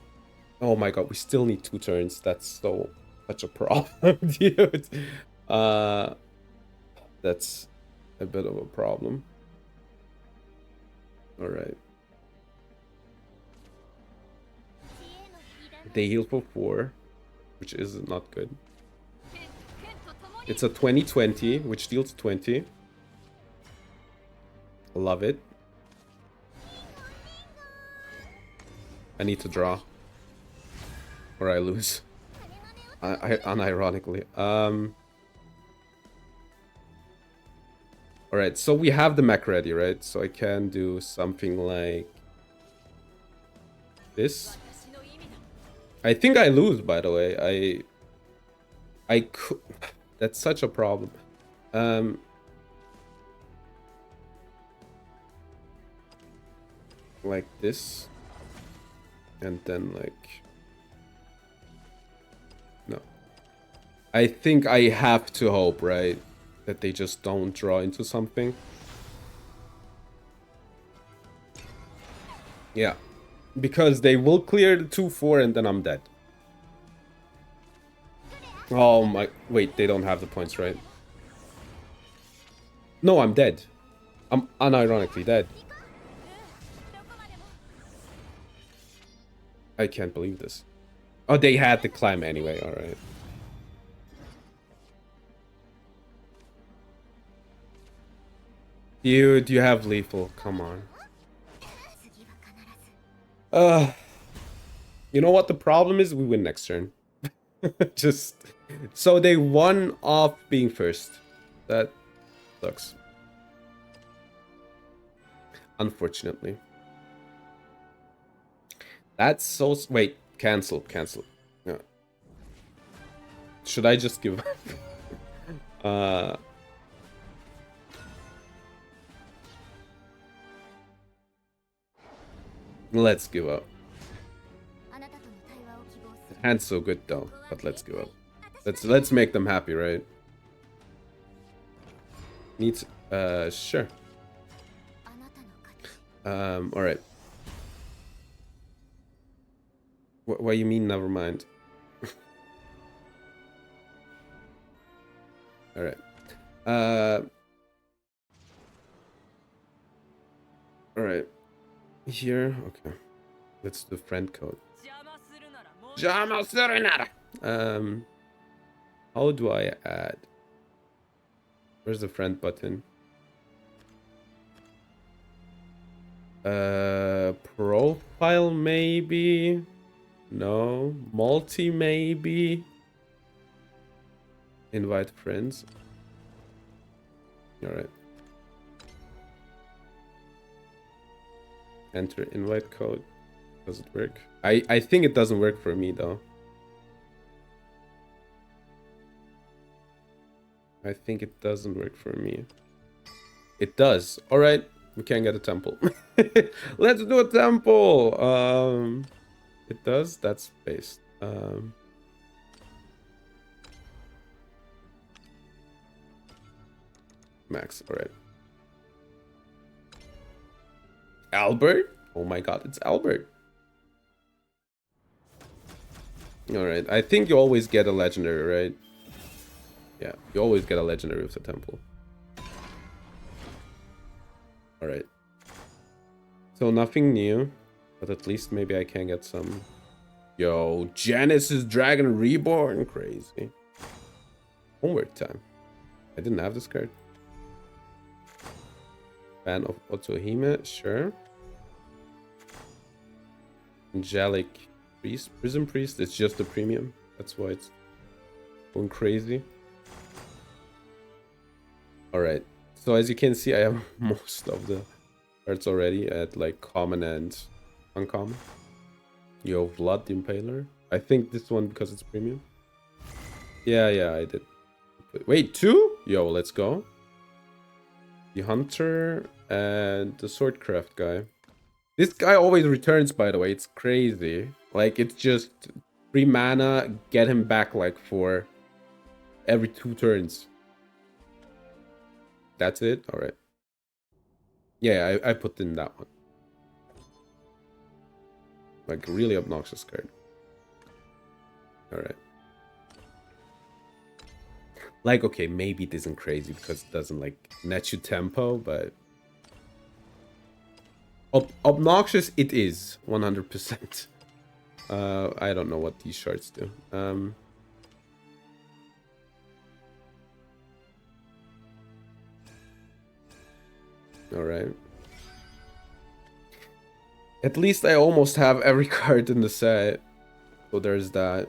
Oh my god, we still need 2 turns. That's such a problem, dude. That's a bit of a problem. Alright. They heal for 4, which is not good. It's a 20-20, which deals 20. Love it. I need to draw. Or I lose. Unironically. Alright, so we have the mech ready, right? So I can do something like this. I think I lose, by the way. I could... That's such a problem. Like this. And then like... No. I think I have to hope, right? That they just don't draw into something. Yeah. Because they will clear the 2-4 and then I'm dead. Oh my... Wait, they don't have the points, right? No, I'm dead. I'm unironically dead. I can't believe this. Oh, they had to climb anyway, alright. Dude, you have lethal. Come on. You know what the problem is? We win next turn. Just... So they won off being first. That sucks. Unfortunately. That's so... Wait, cancel. No. Should I just give up? Let's give up. Hand's so good though, but let's give up. Let's make them happy, right? Needs sure. Alright. What you mean never mind? Alright. Alright. Here, okay. Let's do friend code. How do I add? Where's the friend button? Profile maybe? No. Multi maybe? Invite friends. Alright. Enter invite code. Does it work? I think it doesn't work for me though. I think it doesn't work for me. It does. Alright. We can't get a temple. Let's do a temple! It does? That's based. Max, alright. Albert? Oh my god, it's Albert. Alright, I think you always get a legendary, right? Yeah, you always get a legendary with the temple. Alright. So nothing new, but at least maybe I can get some... Yo, Genesis Dragon Reborn, crazy. Homework time. I didn't have this card. Fan of Otohime, sure. Angelic Priest, Prison Priest, it's just a premium. That's why it's going crazy. Alright, so as you can see, I have most of the cards already at like common and uncommon. Yo, Vlad the Impaler. I think this one because it's premium. Yeah, I did. Wait, 2? Yo, let's go. The Hunter and the Swordcraft guy. This guy always returns, by the way. It's crazy. Like, it's just 3 mana, get him back like for every 2 turns. That's it? Alright. Yeah, I put in that one. Like, really obnoxious card. Alright. Like, okay, maybe it isn't crazy because it doesn't, like, net you tempo, but... obnoxious it is, 100%. I don't know what these shards do. Alright. At least I almost have every card in the set. So there's that.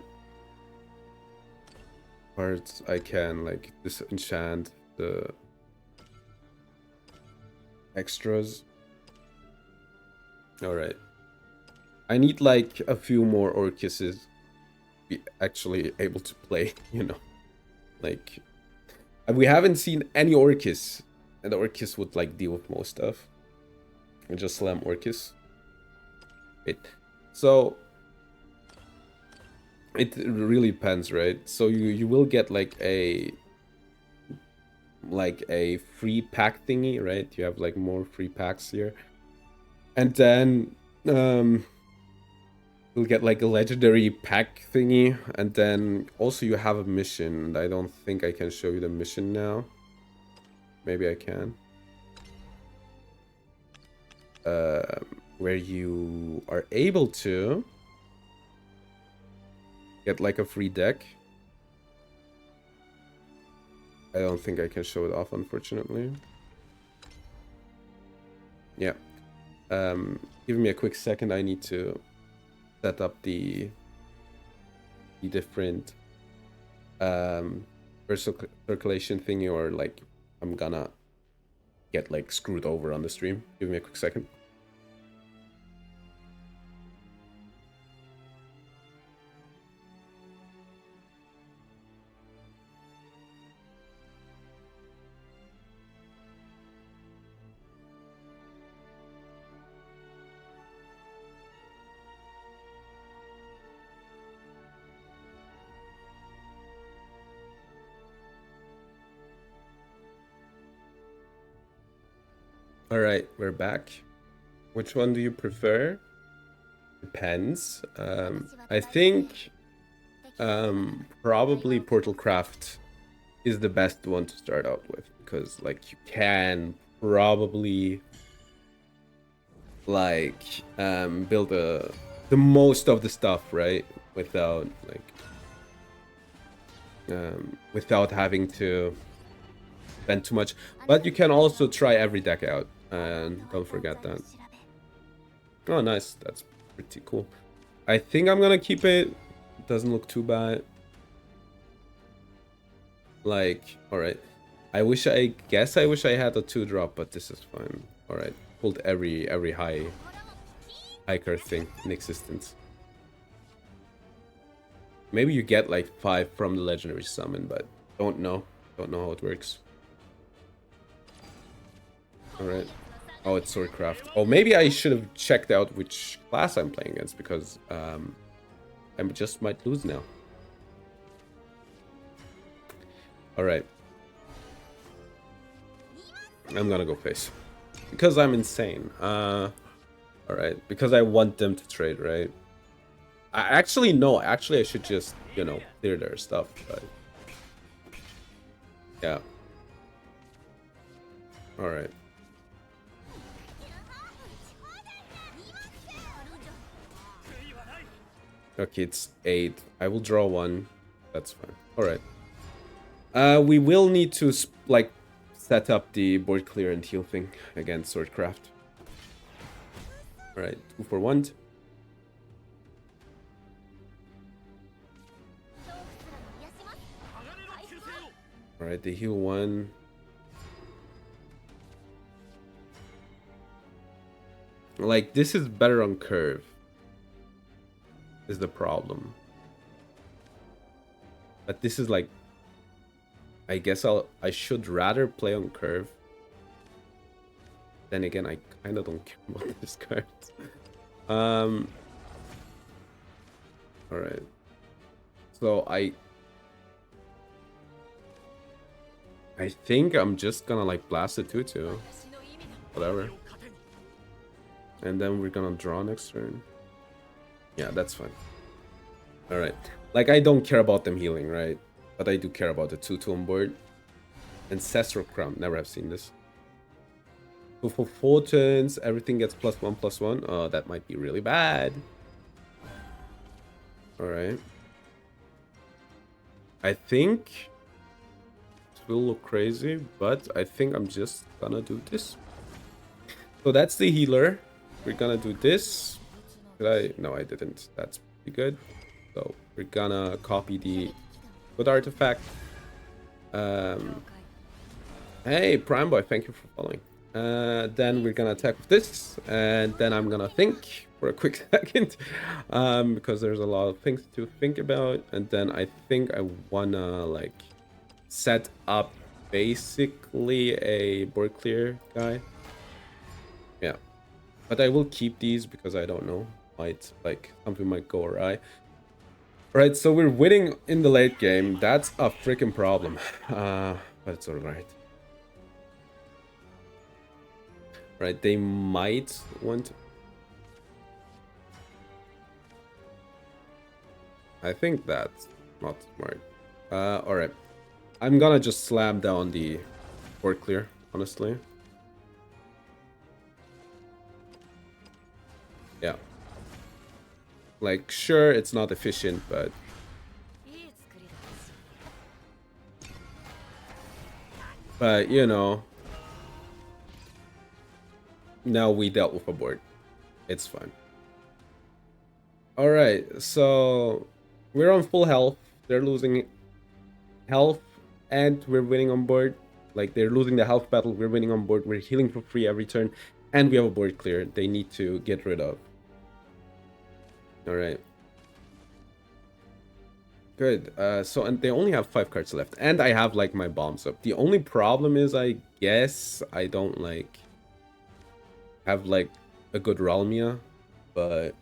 Cards I can, like, disenchant the extras. Alright. I need, like, a few more Orcuses to be actually able to play, you know. Like, we haven't seen any Orcus. And the Orcus would, like, deal with most stuff. And just slam Orcus. Wait. So it really depends, right? So you will get like a free pack thingy, right? You have like more free packs here, and then you'll get like a legendary pack thingy, and then also you have a mission. And I don't think I can show you the mission now. Maybe I can. Where you are able to get like a free deck. I don't think I can show it off, unfortunately. Yeah. Give me a quick second. I need to set up the different circulation thingy, or like I'm gonna get like screwed over on the stream. Give me a quick second. All right, we're back. Which one do you prefer? Depends. I think probably Portal Craft is the best one to start out with, because like you can probably like build the most of the stuff, right, without like without having to spend too much. But you can also try every deck out, and don't forget that. Oh, nice. That's pretty cool. I think I'm gonna keep it. Doesn't look too bad. Like, all right. I wish I had a 2-drop, but this is fine. All right. Pulled every high card thing in existence. Maybe you get like 5 from the legendary summon, but don't know how it works. All right. Oh, it's Swordcraft. Oh, maybe I should have checked out which class I'm playing against, because I just might lose now. All right. I'm gonna go face, because I'm insane. All right, because I want them to trade, right? Actually, no. Actually, I should just, you know, clear their stuff, but yeah. All right. Okay, it's 8. I will draw 1. That's fine. All right. We will need to like set up the board clear and heal thing against Swordcraft. All right, 2 for 1. All right, they heal 1. Like, this is better on curve, is the problem. But this is like, I guess I should rather play on curve. Then again, I kind of don't care about this card. All right. So I think I'm just gonna like blast it 2/2. Whatever. And then we're gonna draw next turn. Yeah, that's fine. All right. Like, I don't care about them healing, right? But I do care about the 2/2 on board. Ancestral Crown. Never have seen this. So for 4 turns, everything gets +1/+1. Oh, that might be really bad. All right. I think it will look crazy, but I think I'm just gonna do this. So that's the healer. We're gonna do this. Did I? No, I didn't. That's pretty good. So we're gonna copy the good artifact. Hey, Prime Boy, thank you for following. Then we're gonna attack with this, and then I'm gonna think for a quick second, because there's a lot of things to think about. And then I think I wanna like set up basically a board clear guy. Yeah, but I will keep these because I don't know something might go awry. Right, so we're winning in the late game. That's a freaking problem. But it's alright. Right, they might want to... I think that's not smart. Alright. I'm gonna just slam down the board clear, honestly. Yeah. Like, sure, it's not efficient, but... But, you know... Now we dealt with a board. It's fine. Alright, so... We're on full health. They're losing health, and we're winning on board. Like, they're losing the health battle, we're winning on board. We're healing for free every turn, and we have a board clear they need to get rid of. Alright. Good. So, and they only have 5 cards left, and I have, like, my bombs up. The only problem is, I guess, I don't, like, have, like, a good Ralmia, but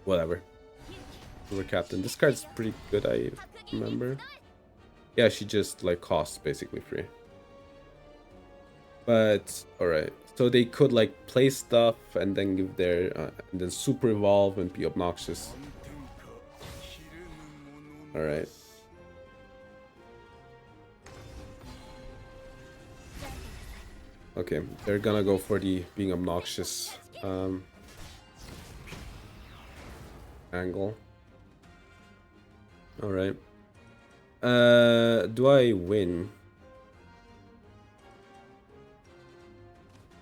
whatever. Silver Captain. This card's pretty good, I remember. Yeah, she just, like, costs basically free. But, alright. So they could, like, play stuff and then give their... and then super evolve and be obnoxious. Alright. Okay, they're gonna go for the being obnoxious angle. Alright. Do I win?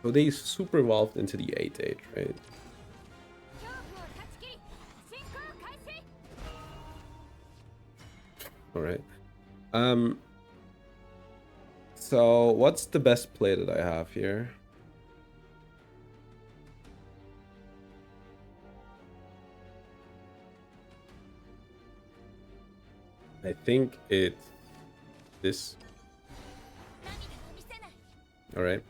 So they super evolved into the 8-8, right? Alright. So what's the best play that I have here? I think it's this. Alright.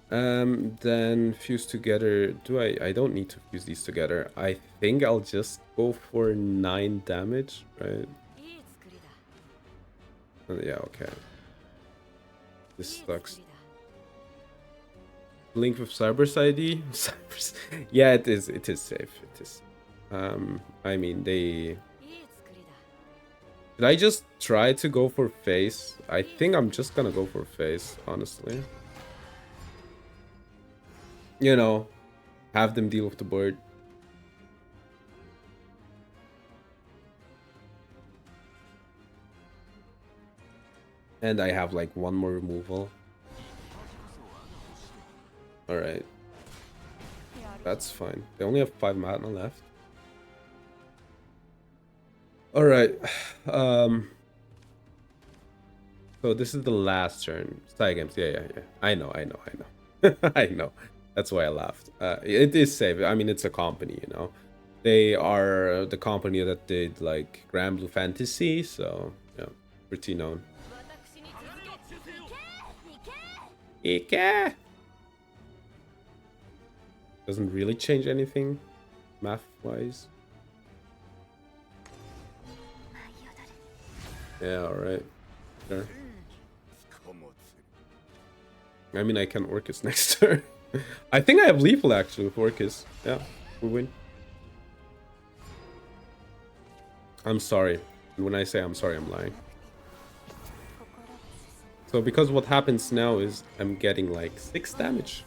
Then fuse together. I don't need to fuse these together. I think I'll just go for 9 damage, right? Yeah, okay. This sucks. Link with Cyber's ID? Yeah, it is safe. It is. I mean, they... Did I just try to go for face? I think I'm just gonna go for face, honestly. You know, have them deal with the board. And I have like 1 more removal. Alright. That's fine. They only have 5 mana left. Alright. So this is the last turn. Side games. Yeah. I know. I know. That's why I laughed. It is safe. I mean, it's a company, you know. They are the company that did like Grand Blue Fantasy, so yeah, pretty known. Ike! Doesn't really change anything, math-wise. Yeah, alright. Sure. I mean, I can Orcus next turn. I think I have Lethal actually with Orcus. Yeah, we win. I'm sorry. And when I say I'm sorry, I'm lying. So because what happens now is I'm getting like 6 damage.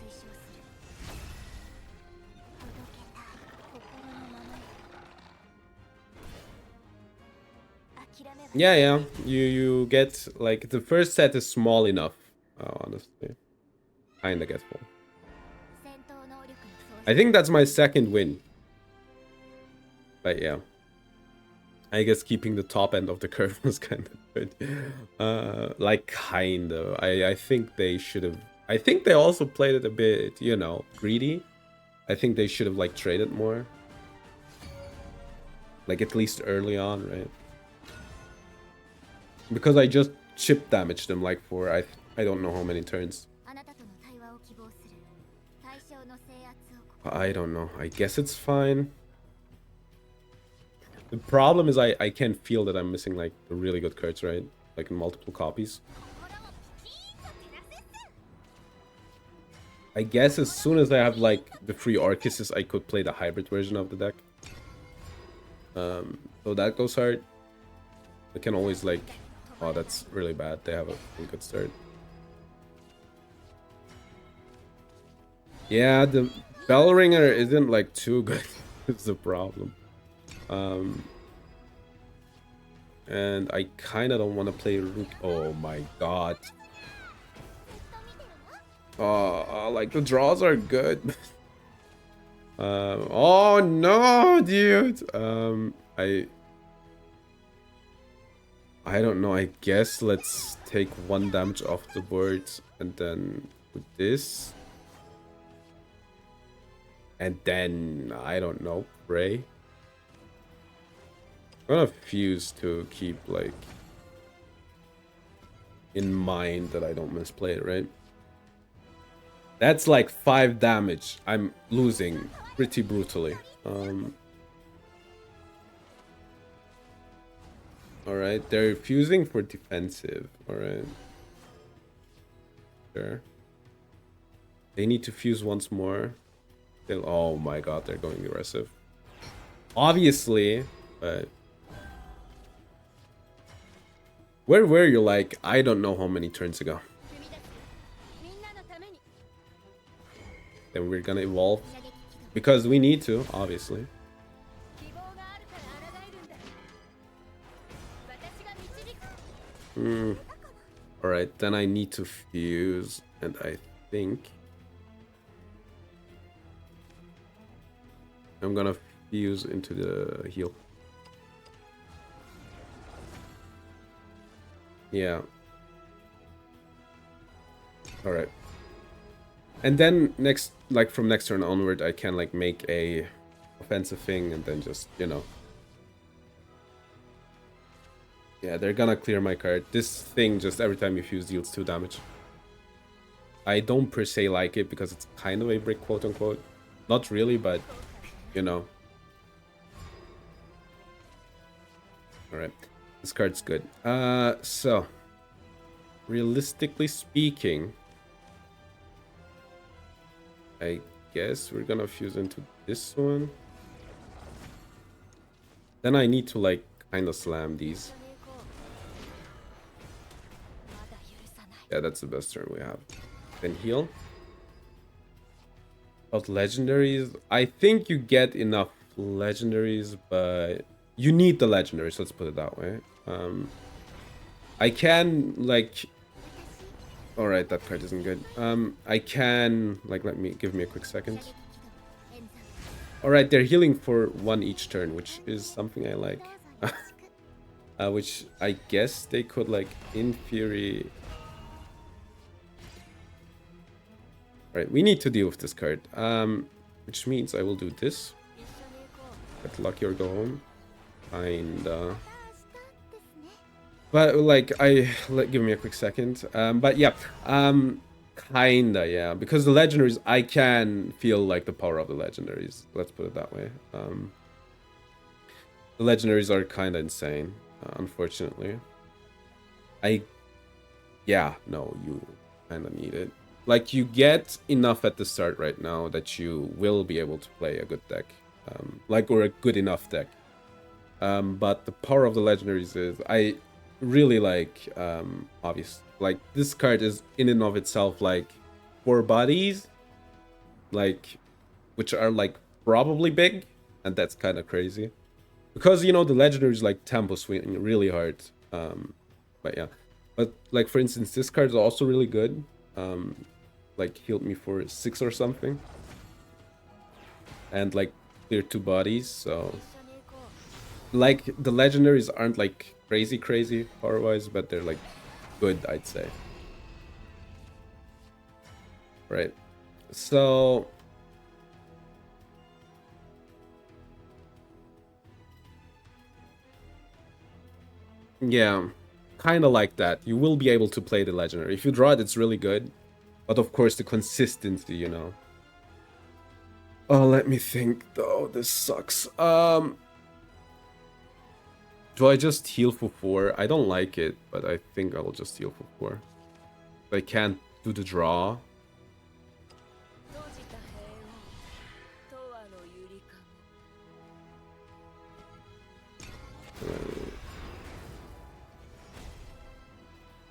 Yeah. You get like the first set is small enough. Honestly, kinda get full. I think that's my second win. But yeah, I guess keeping the top end of the curve was kind of good. Like kind of. I think they should have. I think they also played it a bit, you know, greedy. I think they should have like traded more. Like at least early on, right? Because I just chip damaged them like for I don't know how many turns. I don't know. I guess it's fine. The problem is I can feel that I'm missing like the really good cards, right? Like in multiple copies. I guess as soon as I have like the free Arcuses, I could play the hybrid version of the deck. So that goes hard. I can always like, oh, that's really bad. They have a really good start. Yeah, the bell ringer isn't like too good. It's the problem. And I kind of don't want to play Rook. Oh my god. Like the draws are good. Oh no, dude. I don't know. I guess let's take 1 damage off the board and then put this. And then, I don't know, pray. I'm gonna fuse to keep, like, in mind that I don't misplay it, right? That's like 5 damage. I'm losing pretty brutally. Alright, they're fusing for defensive. Alright. Sure. They need to fuse once more. Oh my god, they're going aggressive. Obviously, but... Where were you like, I don't know how many turns ago? Then we're gonna evolve. Because we need to, obviously. Alright, then I need to fuse, and I think... I'm gonna fuse into the heal. Yeah. Alright. And then next, like from next turn onward, I can like make a offensive thing and then just, you know. Yeah, they're gonna clear my card. This thing just every time you fuse deals 2 damage. I don't per se like it because it's kind of a brick, quote unquote. Not really, but you know. Alright. This card's good. So realistically speaking, I guess we're gonna fuse into this one. Then I need to like kind of slam these. Yeah, that's the best turn we have. Then heal. About legendaries, I think you get enough legendaries, but you need the legendaries, let's put it that way. I can like... Alright, that card isn't good. I can like give me a quick second. Alright, they're healing for 1 each turn, which is something I like. Which I guess they could like in theory... Alright, we need to deal with this card. Which means I will do this. Get lucky or go home. Kinda. But like give me a quick second. But yeah, kinda, yeah. Because the legendaries, I can feel like the power of the legendaries. Let's put it that way. The legendaries are kinda insane, unfortunately. Yeah, no, you kinda need it. Like, you get enough at the start right now that you will be able to play a good deck. Or a good enough deck. But the power of the legendaries is... I really like, obvious. Like, this card is in and of itself, like, 4 bodies. Like, which are, like, probably big. And that's kind of crazy. Because, you know, the legendaries, like, tempo swing really hard. But yeah. But, like, for instance, this card is also really good. Like healed me for 6 or something, and like clear 2 bodies. So like the legendaries aren't like crazy power wise, but they're like good, I'd say. Right, so yeah, kind of like that. You will be able to play the legendary. If you draw it, it's really good. But of course, the consistency, you know. Oh, let me think though. This sucks. Do I just heal for 4? I don't like it, but I think I'll just heal for 4. I can't do the draw.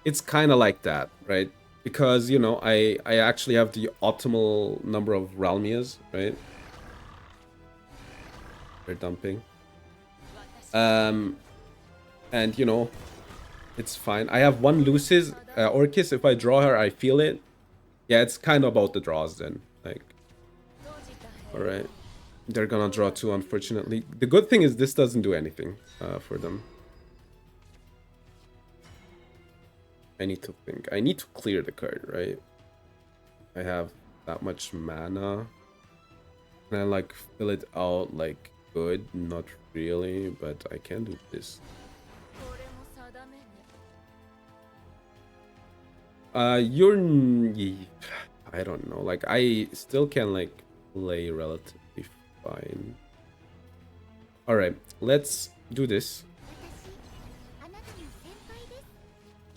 It's kind of like that, right? Because, you know, I actually have the optimal number of Ralmias, right? They're dumping. And, you know, it's fine. I have 1 Lucis Orcus. If I draw her, I feel it. Yeah, it's kind of about the draws then. Like, alright. They're gonna draw 2, unfortunately. The good thing is this doesn't do anything for them. I need to think. I need to clear the card, right? I have that much mana. Can I, like, fill it out, like, good? Not really, but I can do this. You're... I don't know. Like, I still can, like, play relatively fine. Alright, let's do this.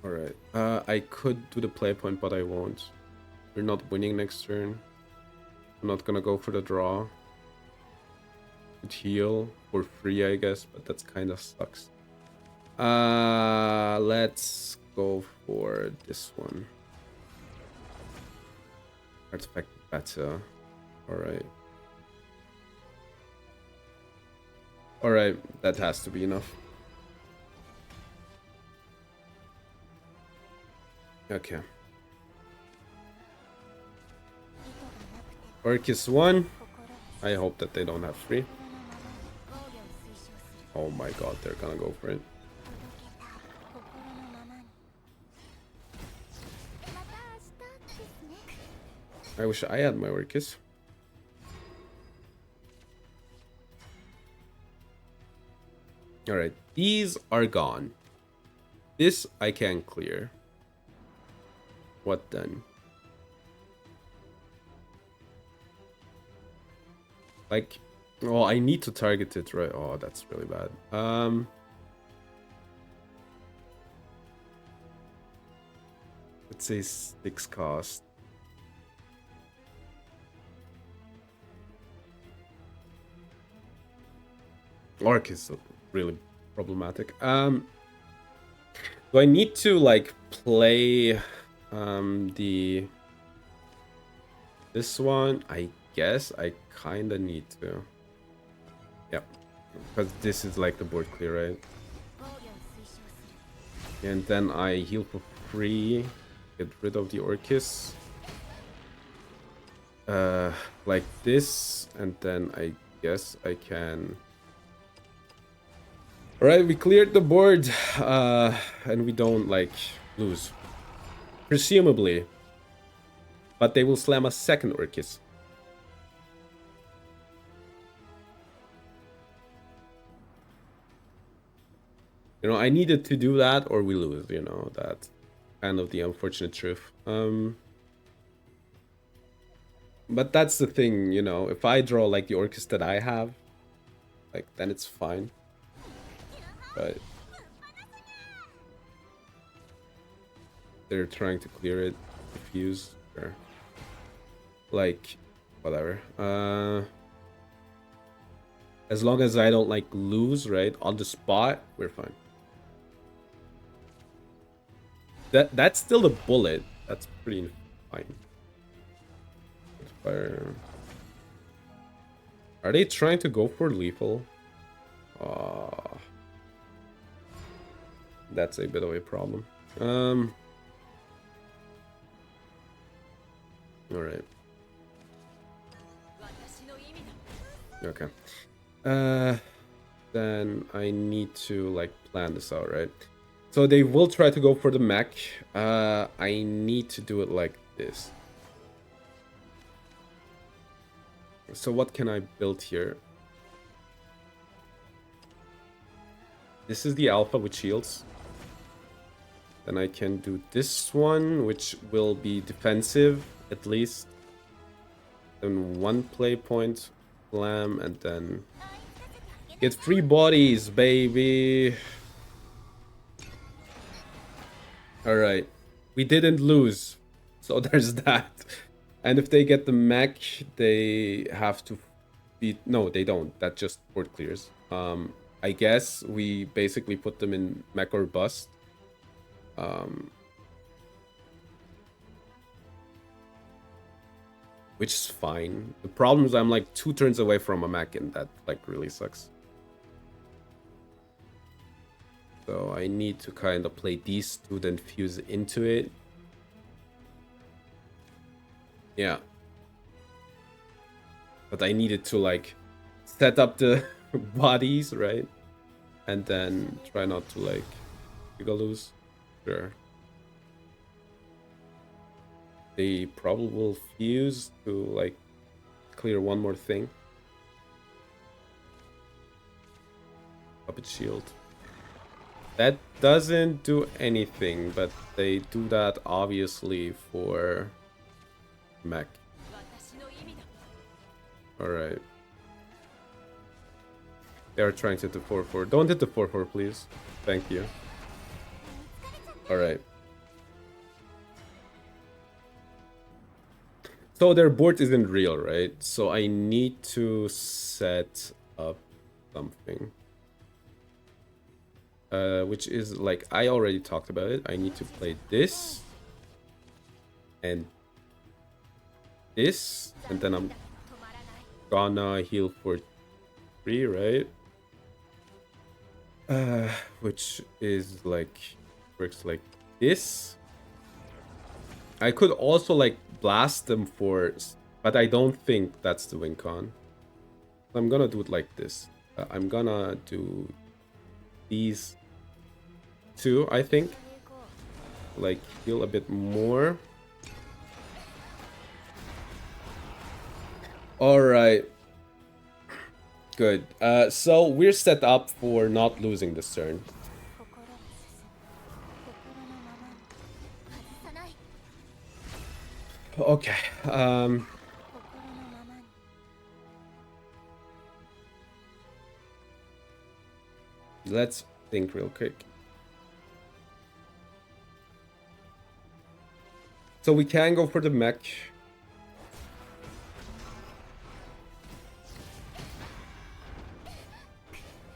Alright, I could do the play point, but I won't. We're not winning next turn. I'm not gonna go for the draw. Could heal for free, I guess, but that's kind of sucks. Let's go for this one. Artifact better. Alright. Alright, that has to be enough. Okay. Orcus 1. I hope that they don't have 3. Oh my god, they're gonna go for it. I wish I had my Orcus. Alright, these are gone. This I can clear. What then? Like, oh, I need to target it, right? Oh, that's really bad. Let's say 6 cost. Orc is really problematic. Do I need to, like, play this one? I guess I kind of need to. Yep, because this is like the board clear, right? And then I heal for free, get rid of the Orcus. Like this, and then I guess I can... Alright, we cleared the board, and we don't, like, lose. Presumably. But they will slam a second Orcus. You know, I needed to do that or we lose, you know, that's kind of the unfortunate truth. But that's the thing, you know, if I draw like the Orcus that I have, like, then it's fine. But they're trying to clear it, diffuse, or like, whatever. As long as I don't, like, lose, right, on the spot, we're fine. That's still the bullet. That's pretty fine. Fire. Are they trying to go for lethal? That's a bit of a problem. Alright. Okay. Then I need to, like, plan this out, right? So they will try to go for the mech. I need to do it like this. So what can I build here? This is the alpha with shields. Then I can do this one, which will be defensive, at least. Then 1 play point, slam, and then get 3 bodies, baby. Alright. We didn't lose. So there's that. And if they get the mech, they have to beat... No, they don't. That just board clears. I guess we basically put them in mech or bust. Which is fine. The problem is I'm like 2 turns away from a mech, and that like really sucks. So I need to kind of play these 2, then fuse into it. Yeah. But I needed to like set up the bodies, right? And then try not to like lose. Sure. They probably will fuse to like clear 1 more thing. Puppet shield. That doesn't do anything, but they do that obviously for mech. Alright. They are trying to hit the 4-4. Don't hit the 4-4, please. Thank you. Alright. So their board isn't real, right? So I need to set up something. Which is like, I already talked about it. I need to play this. And this. And then I'm gonna heal for 3, right? Which is like, works like this. I could also like blast them for, but I don't think that's the win con. I'm gonna do it like this. I'm gonna do these 2, I think. Like heal a bit more. All right. Good. So we're set up for not losing this turn. Okay. Let's think real quick. So we can go for the mech.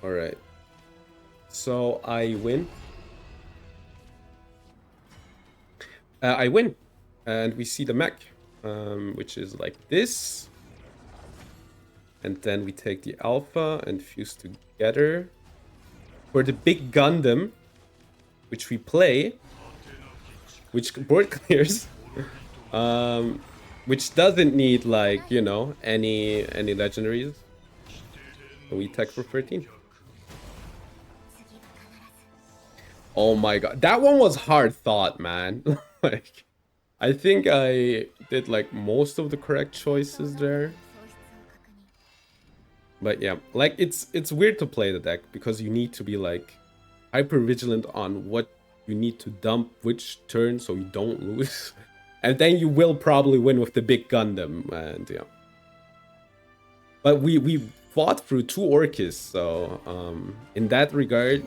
All right. So I win. I win. And we see the mech, which is like this. And then we take the alpha and fuse together. For the big Gundam, which we play, which board clears, which doesn't need like, you know, any legendaries. So we tech for 13. Oh my god, that one was hard thought, man. Like, I think I did like most of the correct choices there. But yeah, like it's weird to play the deck because you need to be like hyper vigilant on what you need to dump which turn so you don't lose. And then you will probably win with the big Gundam, and yeah. But we fought through 2 Orcus, so in that regard,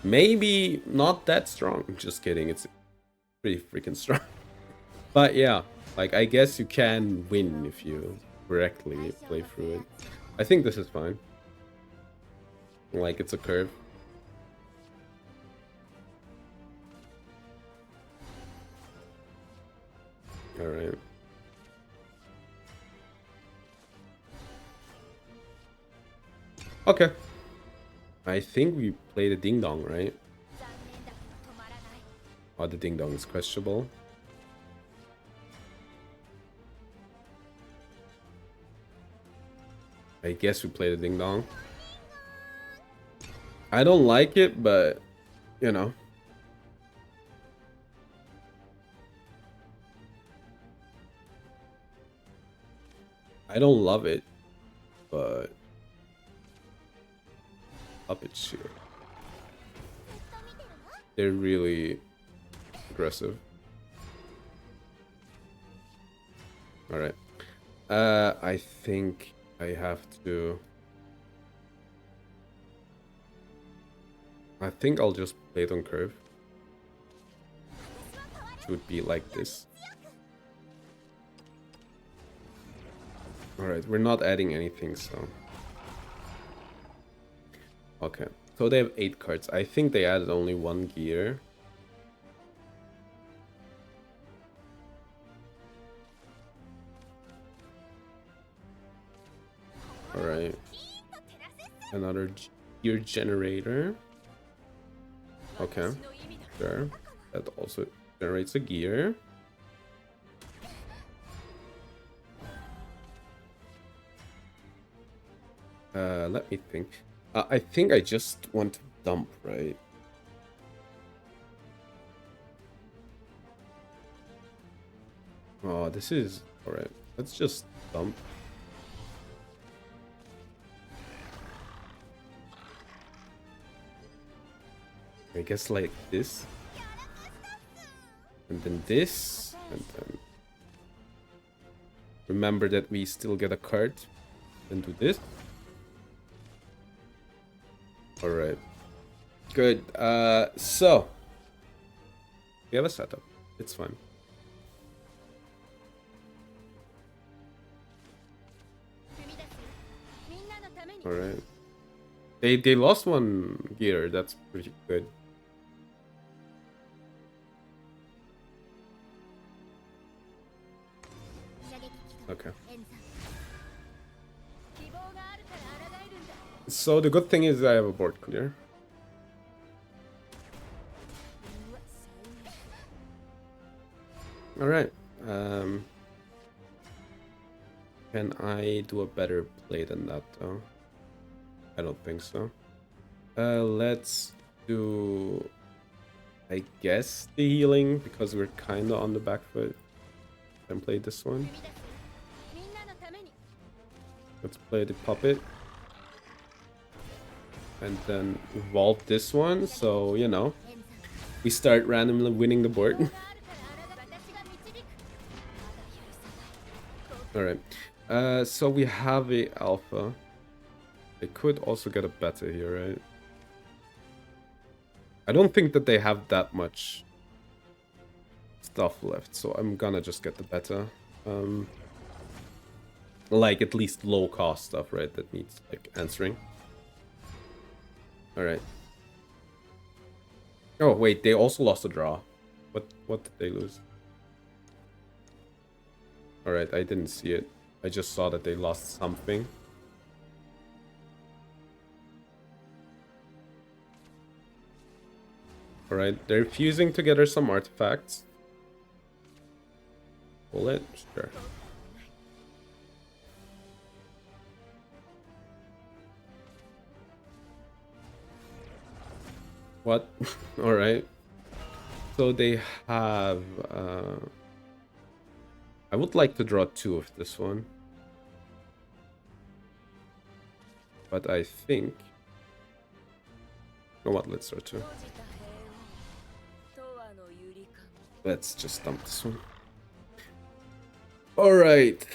maybe not that strong. Just kidding, it's pretty freaking strong. But yeah, like I guess you can win if you correctly play through it. I think this is fine. Like it's a curve. All right. Okay. I think we play the ding dong, right? Oh, the ding dong is questionable. I guess we play the ding dong. I don't like it, but you know. I don't love it, but puppet shield. They're really aggressive. All right. I think I have to. I think I'll just play it on curve. It would be like this. All right, we're not adding anything, so. Okay, so they have 8 cards. I think they added only 1 gear. All right, another gear generator. Okay, sure. That also generates a gear. Let me think. I think I just want to dump, right? Oh, this is... Alright, let's just dump. I guess like this. And then this. And then... Remember that we still get a card. And do this. Alright. Good. So. We have a setup. It's fine. Alright. They lost 1 gear. That's pretty good. Okay. So the good thing is I have a board clear. Alright. Can I do a better play than that though? I don't think so. Let's do, I guess, the healing, because we're kinda on the back foot. And play this one. Let's play the puppet. And then vault this one, so, you know, we start randomly winning the board. Alright, so we have a alpha. They could also get a beta here, right? I don't think that they have that much stuff left, so I'm gonna just get the beta. Like, at least low-cost stuff, right? That needs, like, answering. Alright. Oh, wait, they also lost a draw. What did they lose? Alright, I didn't see it. I just saw that they lost something. Alright, they're fusing together some artifacts. Pull it? Sure. What? Alright. So they have... I would like to draw 2 of this one. But I think... You know what? Let's draw 2. Let's just dump this one. Alright.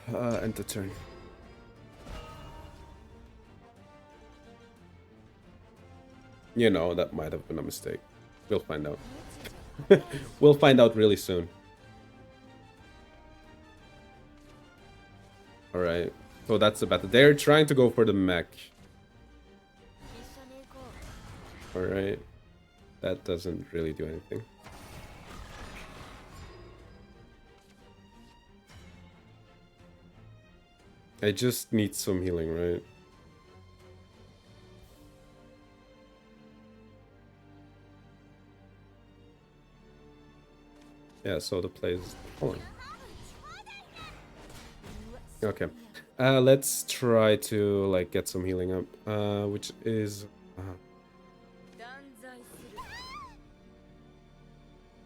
End the turn. You know, that might have been a mistake. We'll find out. We'll find out really soon. Alright. So that's the battle. They're trying to go for the mech. Alright. That doesn't really do anything. I just need some healing, right? Yeah, so the play is falling. Okay. Let's try to, like, get some healing up. Which is...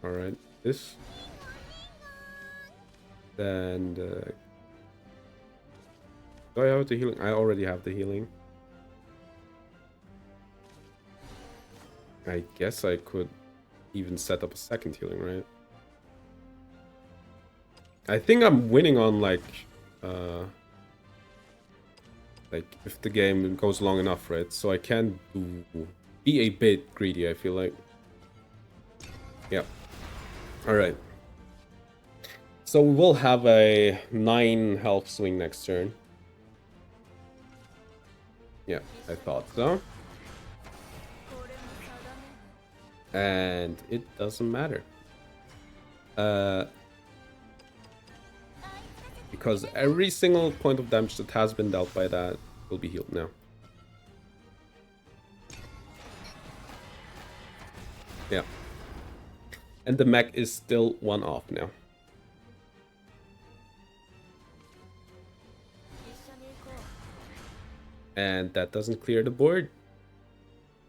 Alright, this. Then... Do I have the healing? I already have the healing. I guess I could even set up a second healing, right? I think I'm winning on like if the game goes long enough, right? So I can be a bit greedy, I feel like. Yeah. Alright. So we will have a 9 health swing next turn. Yeah, I thought so. And it doesn't matter. Because every single point of damage that has been dealt by that will be healed now. Yeah. And the mech is still 1 off now. And that doesn't clear the board.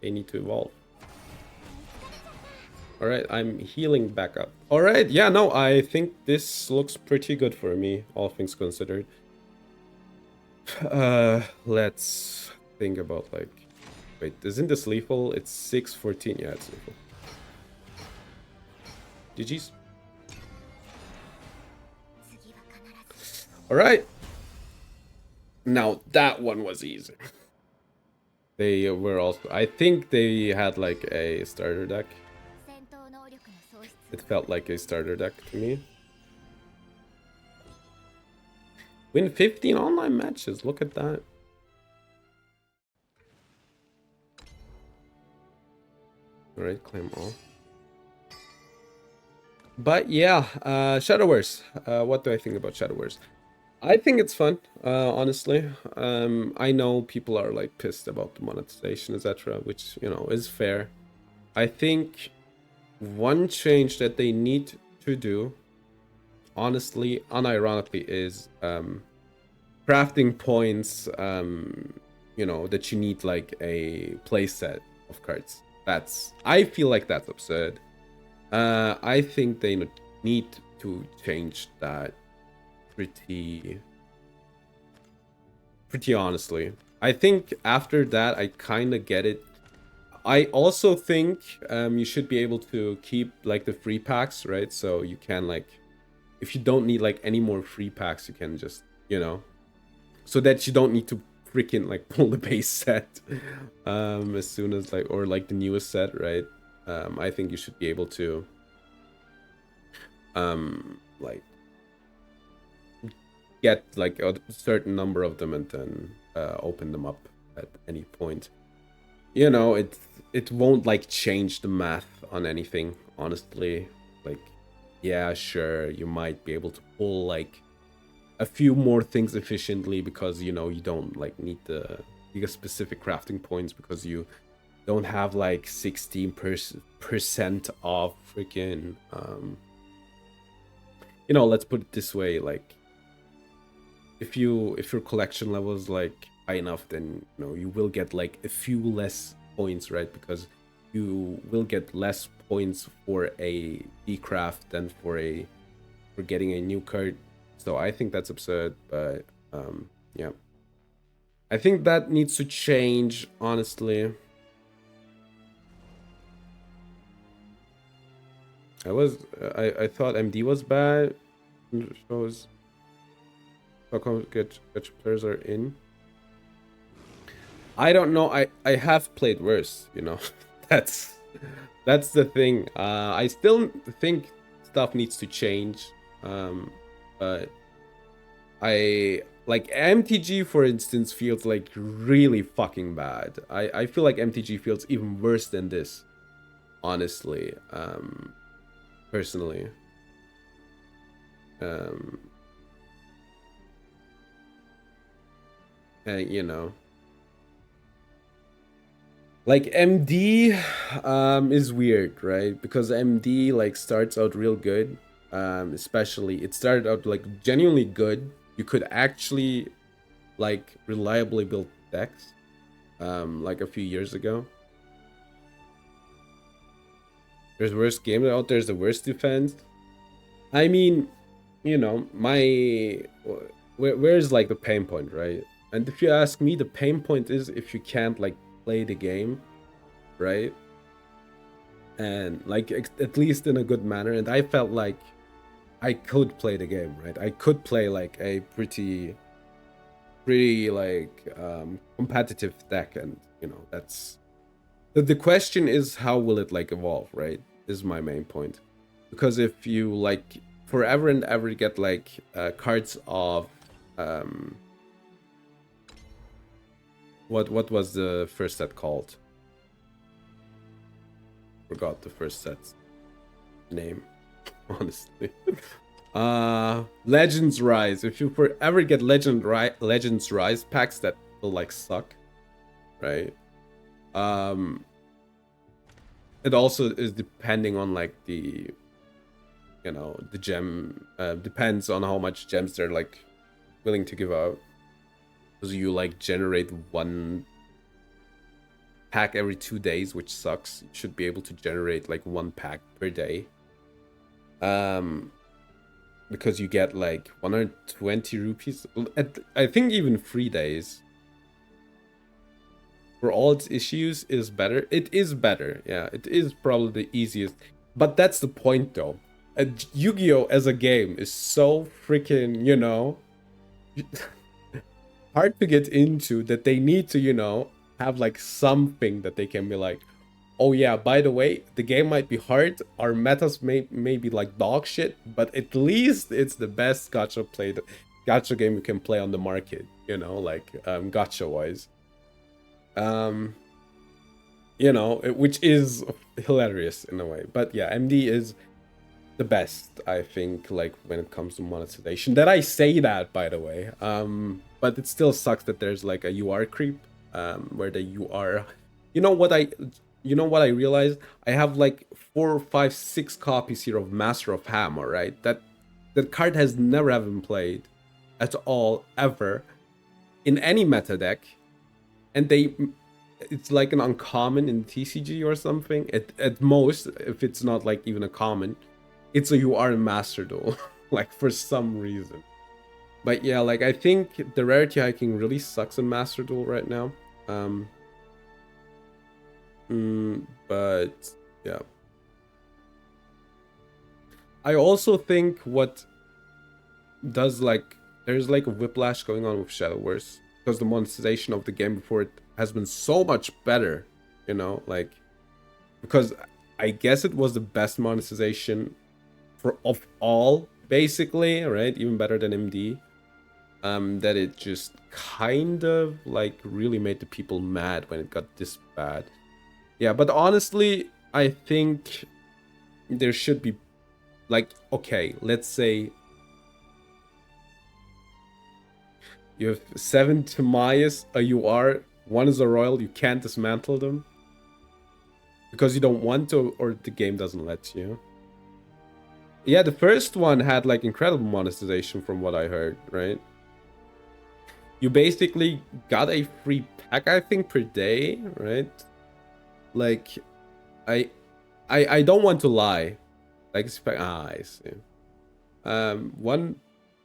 They need to evolve. Alright, I'm healing back up. Alright, yeah, no, I think this looks pretty good for me, all things considered. Let's think about like... Wait, isn't this lethal? It's 6-14. Yeah, it's lethal. GG's. Alright. Now, that one was easy. They were also... I think they had like a starter deck. It felt like a starter deck to me. Win 15 online matches. Look at that. Alright, claim all. But yeah, Shadowverse. What do I think about Shadowverse? I think it's fun, honestly. I know people are like pissed about the monetization, etc., which, you know, is fair. I think one change that they need to do, honestly, unironically, is crafting points, you know, that you need like a playset of cards. I feel like that's absurd. I think they need to change that pretty honestly. I think after that, I kind of get it. I also think you should be able to keep like the free packs, right? So you can like, if you don't need like any more free packs, you can just, you know, so that you don't need to freaking like pull the base set as soon as like, or like the newest set, right? I think you should be able to like get like a certain number of them and then open them up at any point. You know, it won't like change the math on anything, honestly. Like, yeah, sure, you might be able to pull like a few more things efficiently because, you know, you don't like need the specific crafting points because you don't have like 16% off freaking you know, let's put it this way, like if your collection level is like high enough, then, you know, you will get like a few less points, right? Because you will get less points for a decraft than for getting a new card. So I think that's absurd, but yeah, I think that needs to change, honestly. I thought MD was bad. Shows how good players are in. I don't know. I have played worse, you know. that's the thing. I still think stuff needs to change. But I like MTG, for instance, feels like really fucking bad. I feel like MTG feels even worse than this, honestly. Personally. And you know, like MD is weird, right? Because MD like starts out real good. Especially it started out like genuinely good. You could actually like reliably build decks like a few years ago. There's worse game out there's the worst defense. I mean, you know, where's like the pain point, right? And if you ask me, the pain point is if you can't like play the game, right? And like at least in a good manner. And I felt like I could play the game, right? I could play like a pretty like competitive deck, and you know, that's the question is how will it like evolve, right? Is my main point. Because if you like forever and ever get like cards of what was the first set called? Forgot the first set's name, honestly. Legends Rise. If you forever get Legends Rise packs, that will like suck, right? It also is depending on like the, you know, the gem, depends on how much gems they're like willing to give out. Because you like generate one pack every 2 days, which sucks. You should be able to generate like one pack per day. Because you get like 120 rupees. I think even 3 days. For all its issues is better. It is better. Yeah, it is probably the easiest. But that's the point though. Yu-Gi-Oh! As a game is so freaking, you know, hard to get into that they need to, you know, have like something that they can be like, oh yeah, by the way, the game might be hard, our metas may be like dog shit, but at least it's the best gacha game you can play on the market, you know, like gacha wise. You know, which is hilarious in a way. But yeah, MD is the best, I think, like when it comes to monetization. That I say that, by the way. But it still sucks that there's like a UR creep, where the UR, you know what I realized? I have like 4, 5, 6 copies here of Master of Hammer, right? That card has never have been played at all ever in any meta deck, and it's like an uncommon in TCG or something. At most, if it's not like even a common, it's a UR in Master Duel, like for some reason. But yeah, like I think the rarity hiking really sucks in Master Duel right now. But yeah, I also think what does like there's like a whiplash going on with Shadowverse because the monetization of the game before it has been so much better, you know, like because I guess it was the best monetization of all, basically, right? Even better than MD. That it just kind of like really made the people mad when it got this bad. Yeah, but honestly, I think there should be like, okay, let's say you have 7 Timayas, a UR, 1 is a royal, you can't dismantle them because you don't want to, or the game doesn't let you. Yeah, the first one had like incredible monetization from what I heard, right? You basically got a free pack, I think, per day, right? Like, I don't want to lie. Like, I see. 1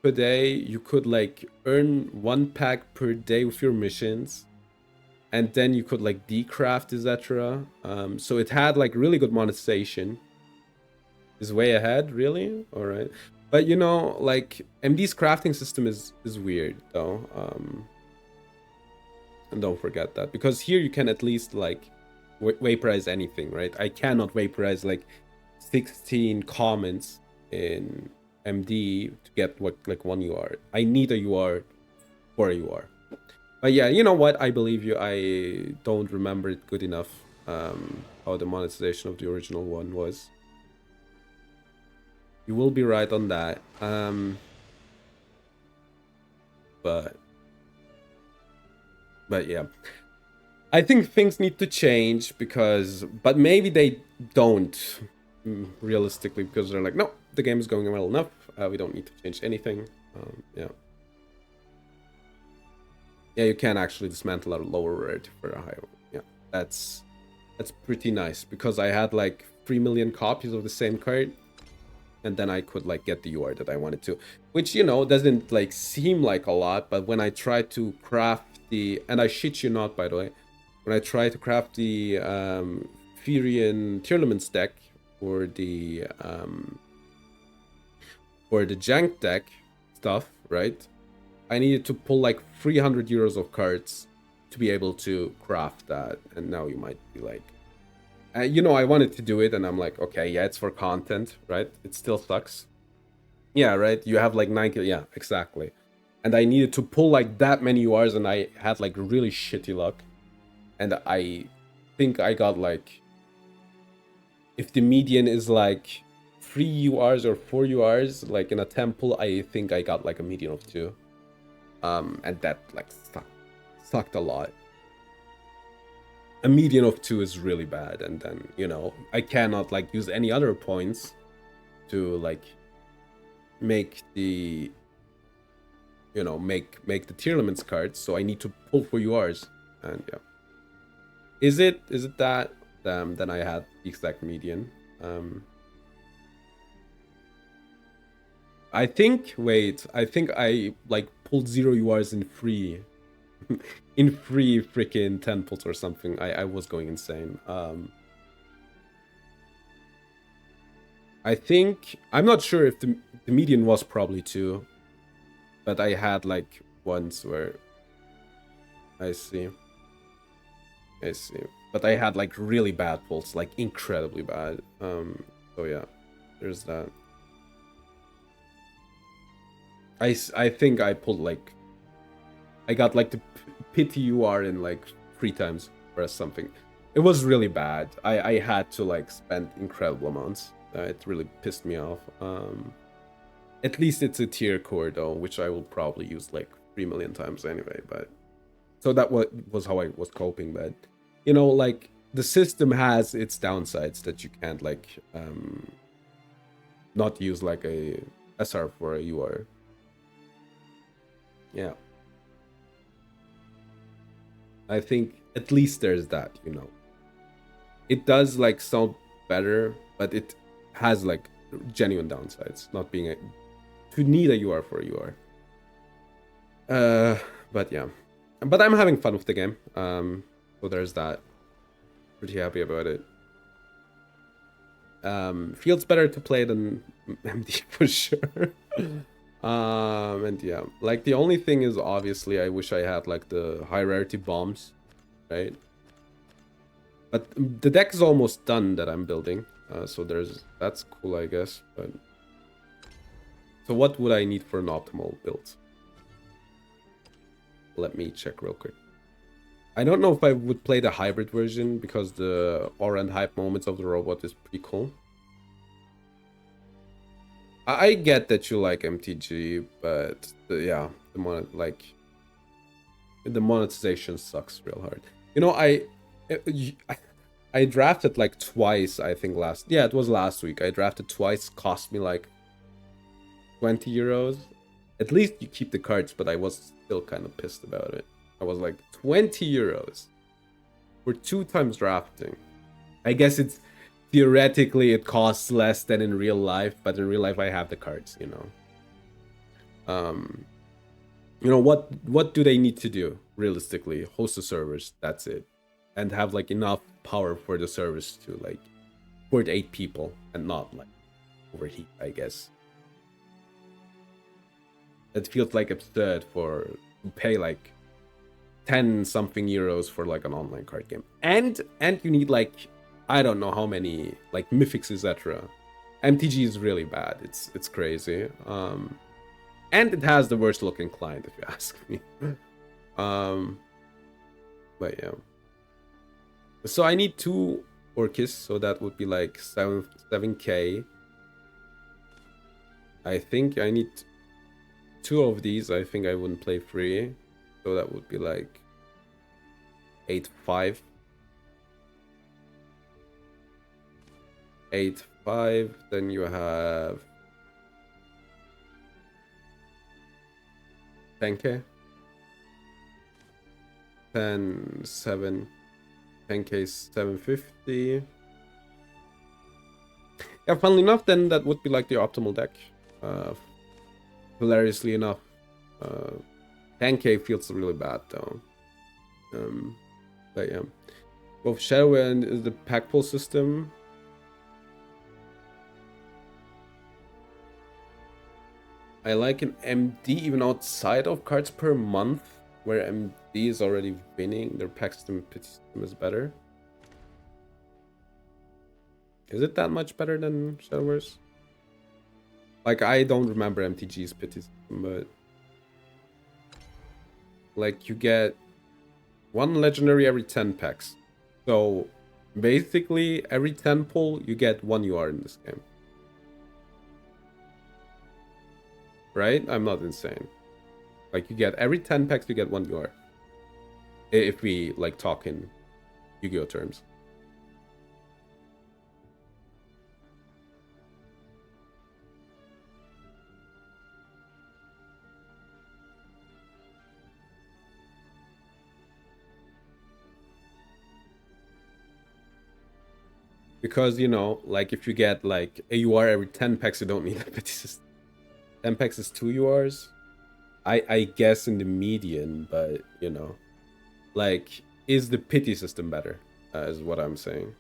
per day, you could like earn 1 pack per day with your missions, and then you could like decraft, etc. So it had like really good monetization. Is way ahead, really? All right. But you know, like MD's crafting system is weird though. And don't forget that, because here you can at least like vaporize anything, right? I cannot vaporize like 16 comments in MD to get what like 1 UR. I need a UR for a UR. But yeah, you know what? I believe you. I don't remember it good enough. How the monetization of the original one was. You will be right on that. But yeah, I think things need to change but maybe they don't, realistically, because they're like, no, the game is going well enough. We don't need to change anything. Yeah. Yeah, you can actually dismantle a lower rarity for a higher one. Yeah, that's pretty nice, because I had like 3 million copies of the same card, and then I could like get the UR that I wanted to, which, you know, doesn't like seem like a lot, but when I try to craft and I shit you not, by the way, when I try to craft the Furion Tearlaments deck for the for the jank deck stuff, right? I needed to pull like 300 euros of cards to be able to craft that. And now you might be like, you know, I wanted to do it, and I'm like, okay, yeah, it's for content, right? It still sucks. Yeah, right. You have like 9 yeah, exactly. And I needed to pull like that many URs, and I had like really shitty luck. And I think I got like, if the median is like 3 URs or 4 URs, like in a temple, I think I got like a median of 2. And that like sucked a lot. A median of 2 is really bad, and then, you know, I cannot like use any other points to like make the, you know, make the tier limits cards, so I need to pull for URs. And yeah, is it that then I had the exact median. I think I like pulled 0 URs in free in free freaking temples or something. I was going insane. I think, I'm not sure if the median was probably 2, but I had like ones where I see. But I had like really bad pulls, like incredibly bad. So yeah, there's that. I think I pulled like, I got like the pity UR in like 3 times or something. It was really bad. I had to like spend incredible amounts. It really pissed me off. At least it's a tier core though, which I will probably use like 3 million times anyway. But so that was how I was coping. But you know, like the system has its downsides that you can't like not use like a SR for a UR. Yeah. I think at least there's that, you know. It does like sound better, but it has like genuine downsides, not being to need a UR for a UR. But yeah. But I'm having fun with the game. So there's that. Pretty happy about it. Feels better to play than MD for sure. And yeah, like the only thing is obviously I wish I had like the high rarity bombs, right? But the deck is almost done that I'm building, so that's cool, I guess. But so what would I need for an optimal build? Let me check real quick. I don't know if I would play the hybrid version because the aura and hype moments of the robot is pretty cool. I get that you like MTG, but yeah, the monetization sucks real hard. You know, I drafted like twice, I think it was last week. I drafted twice, cost me like 20 euros. At least you keep the cards, but I was still kind of pissed about it. I was like, 20 euros for 2 times drafting. I guess it's theoretically it costs less than in real life, but in real life I have the cards, you know. You know, what do they need to do realistically? Host the servers, that's it. And have like enough power for the servers to like support 8 people and not like overheat, I guess. It feels like absurd to pay like 10 something euros for like an online card game. And you need like, I don't know how many like mythics, etc. MTG is really bad. It's crazy. And it has the worst looking client, if you ask me. But yeah. So I need 2 Orcus, so that would be like 7k. I think I need 2 of these. I think I wouldn't play free, so that would be like 8-5. 8-5. Then you have 10k. 10-7. 10k 750. Yeah, funnily enough, then that would be like the optimal deck. Hilariously enough, 10k feels really bad though. But yeah, both Shadow and the pack pull system. I like an MD even outside of cards per month, where MD is already winning. Their pack system pity system is better. Is it that much better than Shadowverse? Like, I don't remember MTG's pity system, but like you get one legendary every 10 packs. So basically every 10 pull you get one UR in this game. Right? I'm not insane. Like you get every 10 packs you get one UR. If we like talk in Yu-Gi-Oh terms. Because, you know, like if you get like a UR every 10 packs, you don't need a pity system. 10 packs is 2 URs. I guess in the median, but you know, like, is the pity system better? Is what I'm saying.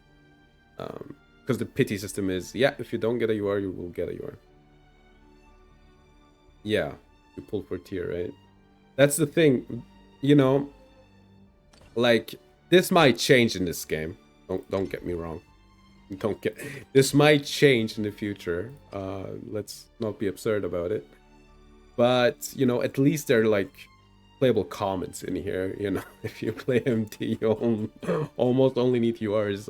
Because the pity system is, yeah, if you don't get a UR, you will get a UR. Yeah, you pull for tier, right? That's the thing, you know. Like, this might change in this game. Don't get me wrong. Don't get this might change in the future. Let's not be absurd about it. But you know, at least there are like playable comments in here. You know, if you play MT, you almost only need URs.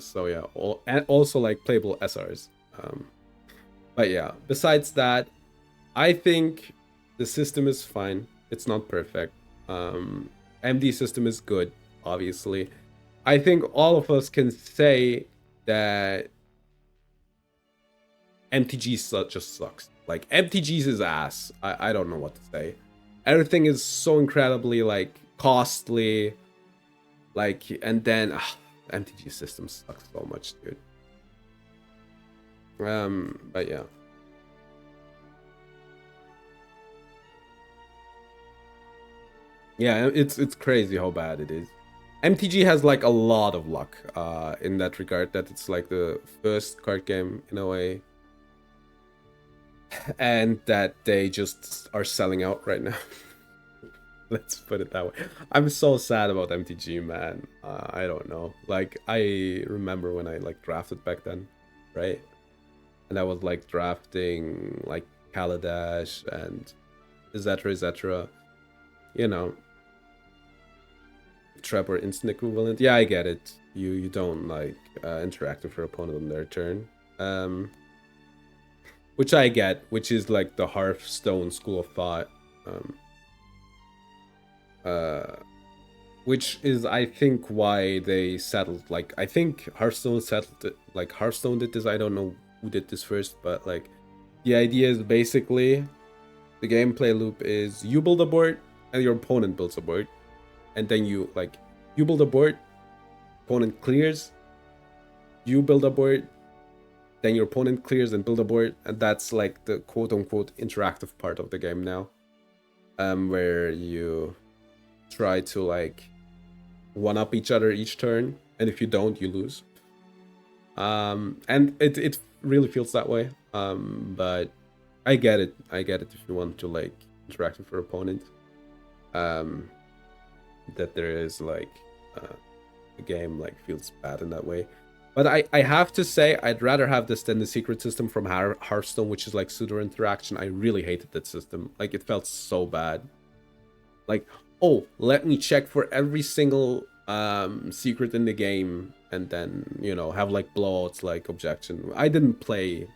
So yeah, and also like playable SRs. But yeah, besides that, I think the system is fine. It's not perfect. MD system is good, obviously. I think all of us can say that MTG just sucks. Like, MTG's his ass. I don't know what to say. Everything is so incredibly like costly. Like, and then MTG system sucks so much, dude. But yeah. Yeah, it's crazy how bad it is. MTG has like a lot of luck in that regard, that it's like the first card game in a way, and that they just are selling out right now. Let's put it that way. I'm so sad about MTG, man. I don't know. Like, I remember when I like drafted back then, right? And I was like drafting like Kaladesh and etc. etc. You know, trap or instant equivalent. Yeah, I get it. You don't like interact with your opponent on their turn. Which I get, which is like the Hearthstone school of thought. Which is, I think, why they settled. Like, I think Hearthstone settled it. Like, Hearthstone did this. I don't know who did this first, but like, the idea is basically the gameplay loop is you build a board and your opponent builds a board, and then you build a board, opponent clears, you build a board, then your opponent clears and build a board, and that's like the quote-unquote interactive part of the game now, where you try to like one-up each other each turn, and if you don't, you lose. And it really feels that way, but I get it if you want to like interact with your opponent, that there is like the game like feels bad in that way. But I have to say, I'd rather have this than the secret system from Hearthstone, which is like pseudo interaction. I really hated that system. Like, it felt so bad. Like, oh, let me check for every single secret in the game, and then, you know, have like blowouts, like objection. I didn't play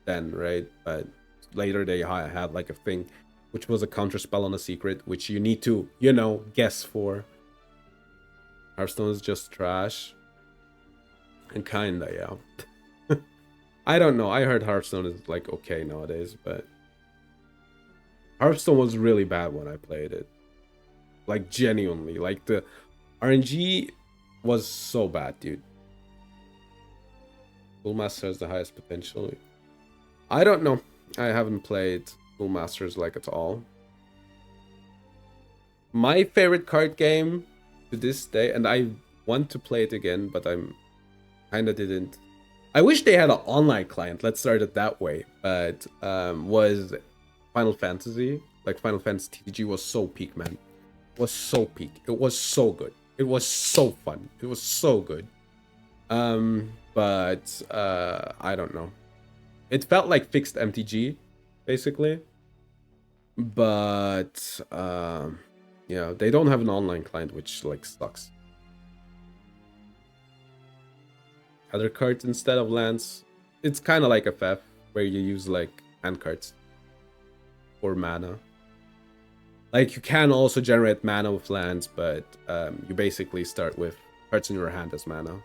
then, right? But later they had like a thing, which was a counter spell on a secret, which you need to, you know, guess for. Hearthstone is just trash. And kinda, yeah. I don't know. I heard Hearthstone is like okay nowadays, but Hearthstone was really bad when I played it. Like, genuinely. Like, the RNG was so bad, dude. Bullmaster has the highest potential. I don't know. I haven't played Bullmasters like at all. My favorite card game to this day, and I want to play it again, but I'm kinda didn't. I wish they had an online client, let's start it that way, but was Final Fantasy, like Final Fantasy TCG was so peak, man. It was so peak. It was so good. It was so fun. It was so good. But I don't know. It felt like fixed MTG, basically. But yeah, they don't have an online client, which like sucks. Other cards instead of lands. It's kind of like a FF where you use like hand cards for mana. Like you can also generate mana with lands, but you basically start with cards in your hand as mana.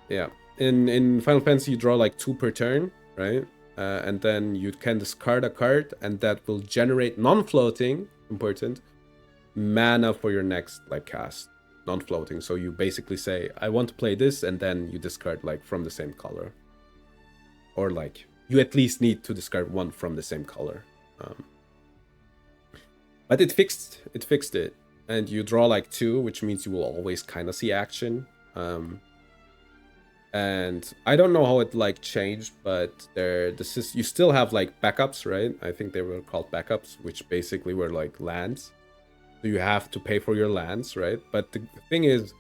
Yeah, in Final Fantasy you draw like 2 per turn, right? And then you can discard a card, and that will generate non-floating, important, mana for your next like cast. Non-floating. So you basically say, I want to play this, and then you discard like from the same color. Or like you at least need to discard 1 from the same color. But it fixed it. And you draw like 2, which means you will always kind of see action. And I don't know how it like changed, but you still have like backups, right? I think they were called backups, which basically were like lands. So you have to pay for your lands, right? But the thing is,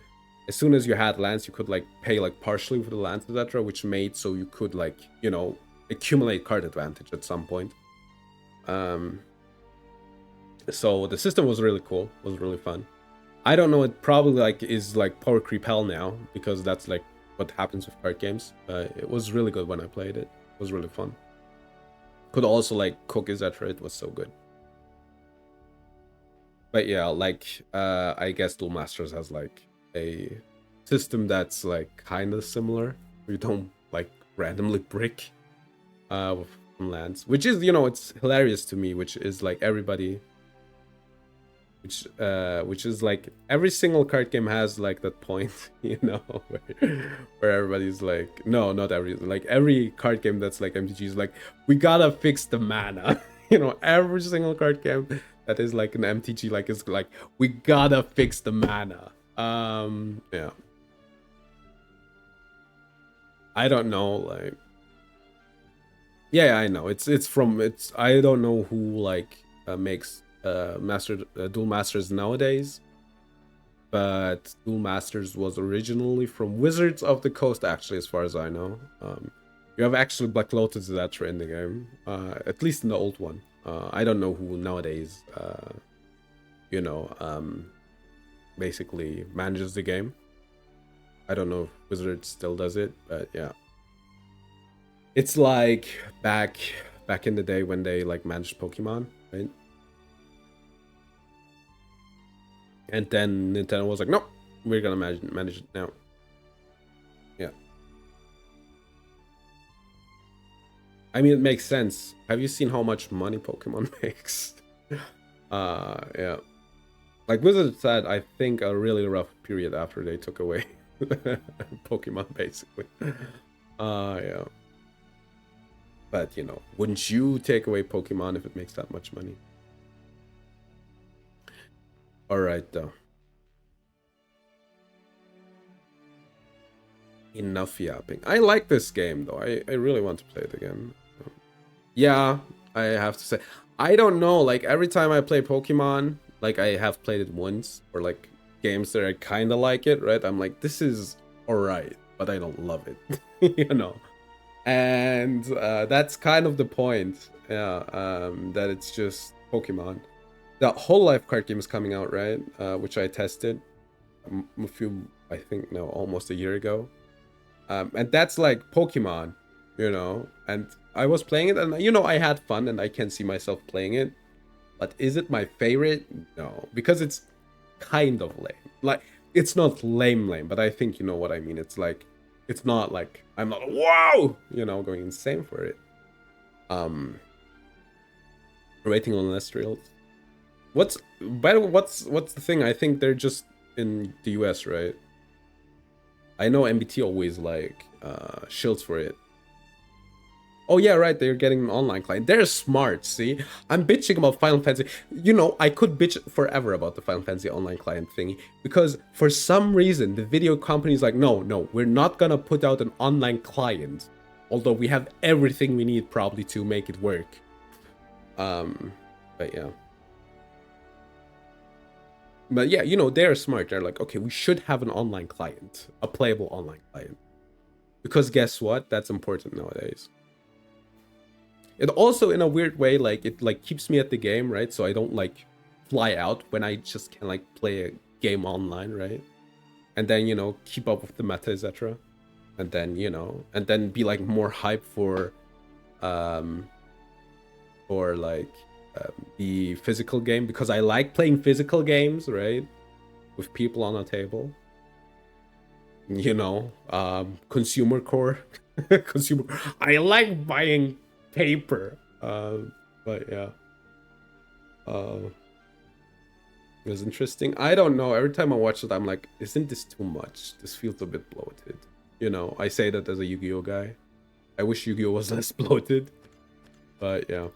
as soon as you had lands, you could like pay like partially for the lands, etc., which made so you could like, you know, accumulate card advantage at some point. So the system was really cool, was really fun. I don't know, it probably like is like power creep hell now, because that's like what happens with card games. It was really good when I played it. It was really fun. Could also like cook, etc. It was so good. But yeah, like I guess Duel Masters has like a system that's like kind of similar. You don't like randomly brick with lands, which is, you know, it's hilarious to me, which is like everybody, which is like every single card game has like that point, you know, where everybody's like, no, not every, like every card game that's like MTG is like, we gotta fix the mana. You know, every single card game that is like an MTG, like, is like, we gotta fix the mana. Yeah, I don't know, like, yeah, I know it's I don't know who like makes Duel Masters nowadays, but Duel Masters was originally from Wizards of the Coast, actually, as far as I know. You have actually Black Lotus that in the game, at least in the old one. I don't know who nowadays, you know, basically manages the game. I don't know if Wizards still does it, but yeah. It's like back in the day when they like managed Pokemon, right? And then Nintendo was like, no, we're gonna manage it now. Yeah. I mean, it makes sense. Have you seen how much money Pokemon makes? Yeah. Like Wizards had, I think, a really rough period after they took away Pokemon, basically. Yeah. But, you know, wouldn't you take away Pokemon if it makes that much money? Alright, though. Enough yapping. I like this game, though. I really want to play it again. Yeah, I have to say. I don't know, like, every time I play Pokemon, like, I have played it once, or, like, games that I kind of like it, right? I'm like, this is alright, but I don't love it, you know? And that's kind of the point, yeah, that it's just Pokemon. The whole life card game is coming out, right? Which I tested a few, I think, no, almost a year ago. And that's like Pokemon, you know? And I was playing it, and, you know, I had fun, and I can see myself playing it. But is it my favorite? No, because it's kind of lame. Like, it's not lame, but I think you know what I mean. It's like, it's not like, I'm not, wow, you know, going insane for it. Rating on Lestrials. By the way, what's the thing? I think they're just in the US, right? I know MBT always like shields for it. Oh yeah, right, they're getting an online client. They're smart, see? I'm bitching about Final Fantasy. You know, I could bitch forever about the Final Fantasy online client thingy, because for some reason, the video company's like, no, we're not gonna put out an online client Although we have everything we need probably to make it work. But yeah. But yeah, you know, they're smart. They're like, okay, we should have an online client, a playable online client. Because guess what? That's important nowadays. It also, in a weird way, like it like keeps me at the game, right? So I don't like fly out when I just can like play a game online, right? And then, you know, keep up with the meta, etc. And then, you know, and then be like more hype um like the physical game, because I like playing physical games, right? With people on a table. You know, consumer core. Consumer. I like buying paper. But yeah. It was interesting. I don't know. Every time I watch it, I'm like, isn't this too much? This feels a bit bloated. You know, I say that as a Yu-Gi-Oh guy. I wish Yu-Gi-Oh was less bloated. But yeah.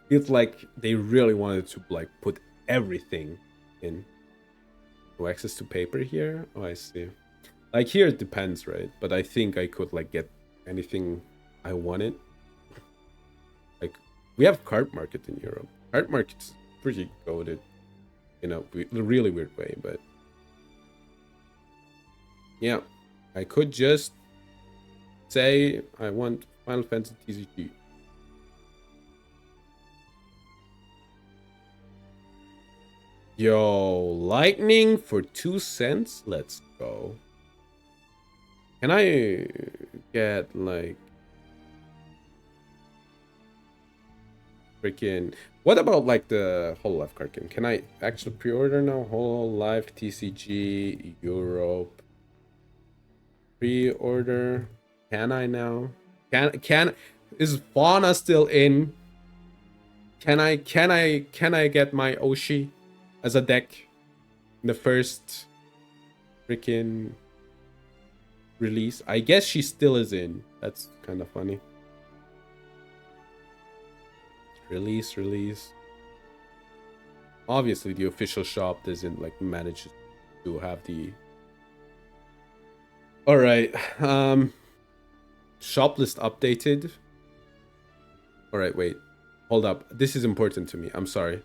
Feels like they really wanted to like put everything in. No access to paper here? Oh, I see. Like here it depends, right? But I think I could like get anything I wanted. Like we have card market in Europe. Card market's pretty goated in a really weird way, but yeah, I could just say I want Final Fantasy TCG. Yo, lightning for 2 cents? Let's go. Can I get like freaking... What about like the Hololive card game? Can I actually pre-order now? Hololive TCG Europe. Pre-order. Can I now? Can is Fauna still in? Can I get my Oshi as a deck in the first freaking release? I guess she still is in. That's kind of funny. Release. Obviously, the official shop doesn't like manage to have the... All right. Shop list updated. All right, wait. Hold up. This is important to me. I'm sorry.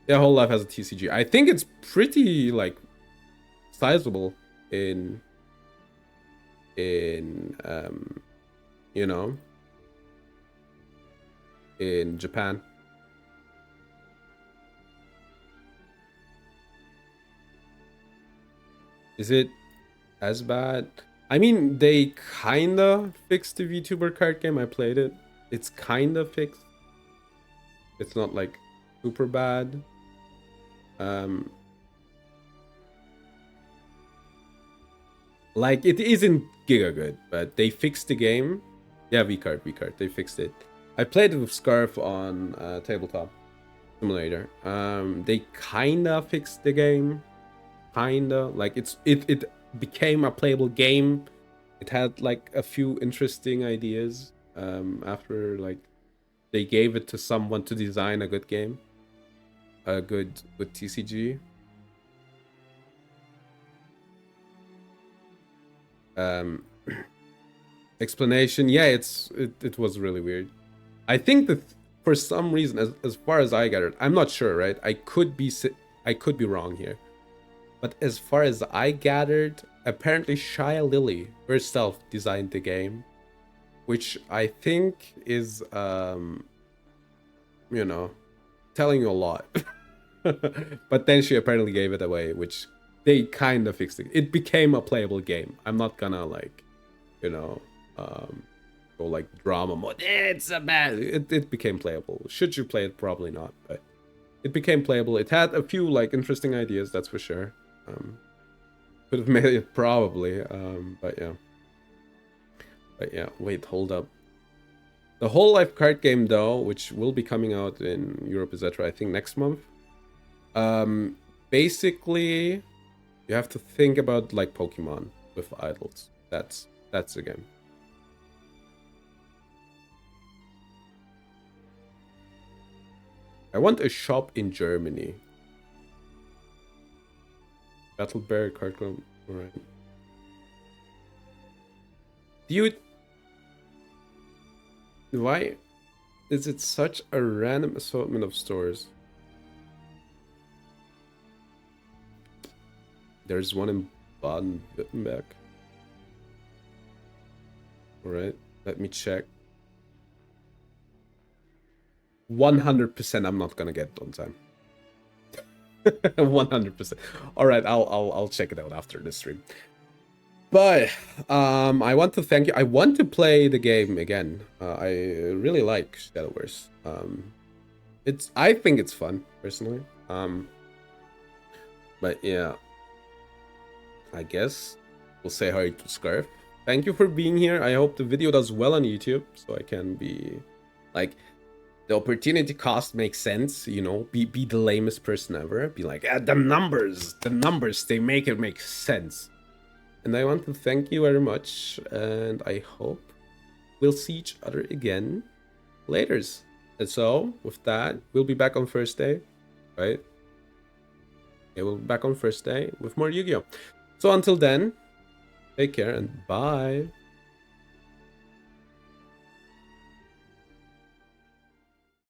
Yeah, Hololive has a TCG. I think it's pretty like sizable in you know, in Japan. Is it as bad? I mean, they kinda fixed the VTuber card game. I played it. It's kinda fixed. It's not like super bad. Like it isn't giga good, but they fixed the game. Yeah, V card. They fixed it. I played it with Scarf on Tabletop Simulator. They kinda fixed the game. Kinda. Like it became a playable game. It had like a few interesting ideas. After like they gave it to someone to design a good game. A good TCG. Explanation. Yeah, it was really weird. I think that for some reason, as far as I gathered, I'm not sure, right? I could be wrong here, but as far as I gathered, apparently Shia Lily herself designed the game, which I think is you know, telling you a lot. But then she apparently gave it away, which they kind of fixed it. It became a playable game. I'm not gonna like, you know, go like drama mode. It's a bad. It became playable. Should you play it? Probably not, but it became playable. It had a few like interesting ideas, that's for sure. Could have made it probably, but yeah. But yeah, wait, hold up. The Hololive card game though, which will be coming out in Europe, etc., I think next month. Basically, you have to think about like Pokemon with idols. That's the game. I want a shop in Germany. Battle Bear card club. Alright. Dude, why is it such a random assortment of stores? There's one in Baden-Württemberg. Alright, let me check. 100% I'm not gonna get it on time. 100%. Alright, I'll check it out after the stream. But I want to thank you. I want to play the game again. I really like Shadowverse. I think it's fun personally. But yeah, I guess we'll say hi to Scarf. Thank you for being here. I hope the video does well on YouTube, so I can be like, the opportunity cost makes sense, you know, be the lamest person ever. Be like, the numbers, they make it make sense. And I want to thank you very much, and I hope we'll see each other again later. And so, with that, we'll be back on Thursday, right? Yeah, we'll be back on Thursday with more Yu-Gi-Oh! So until then, take care and bye.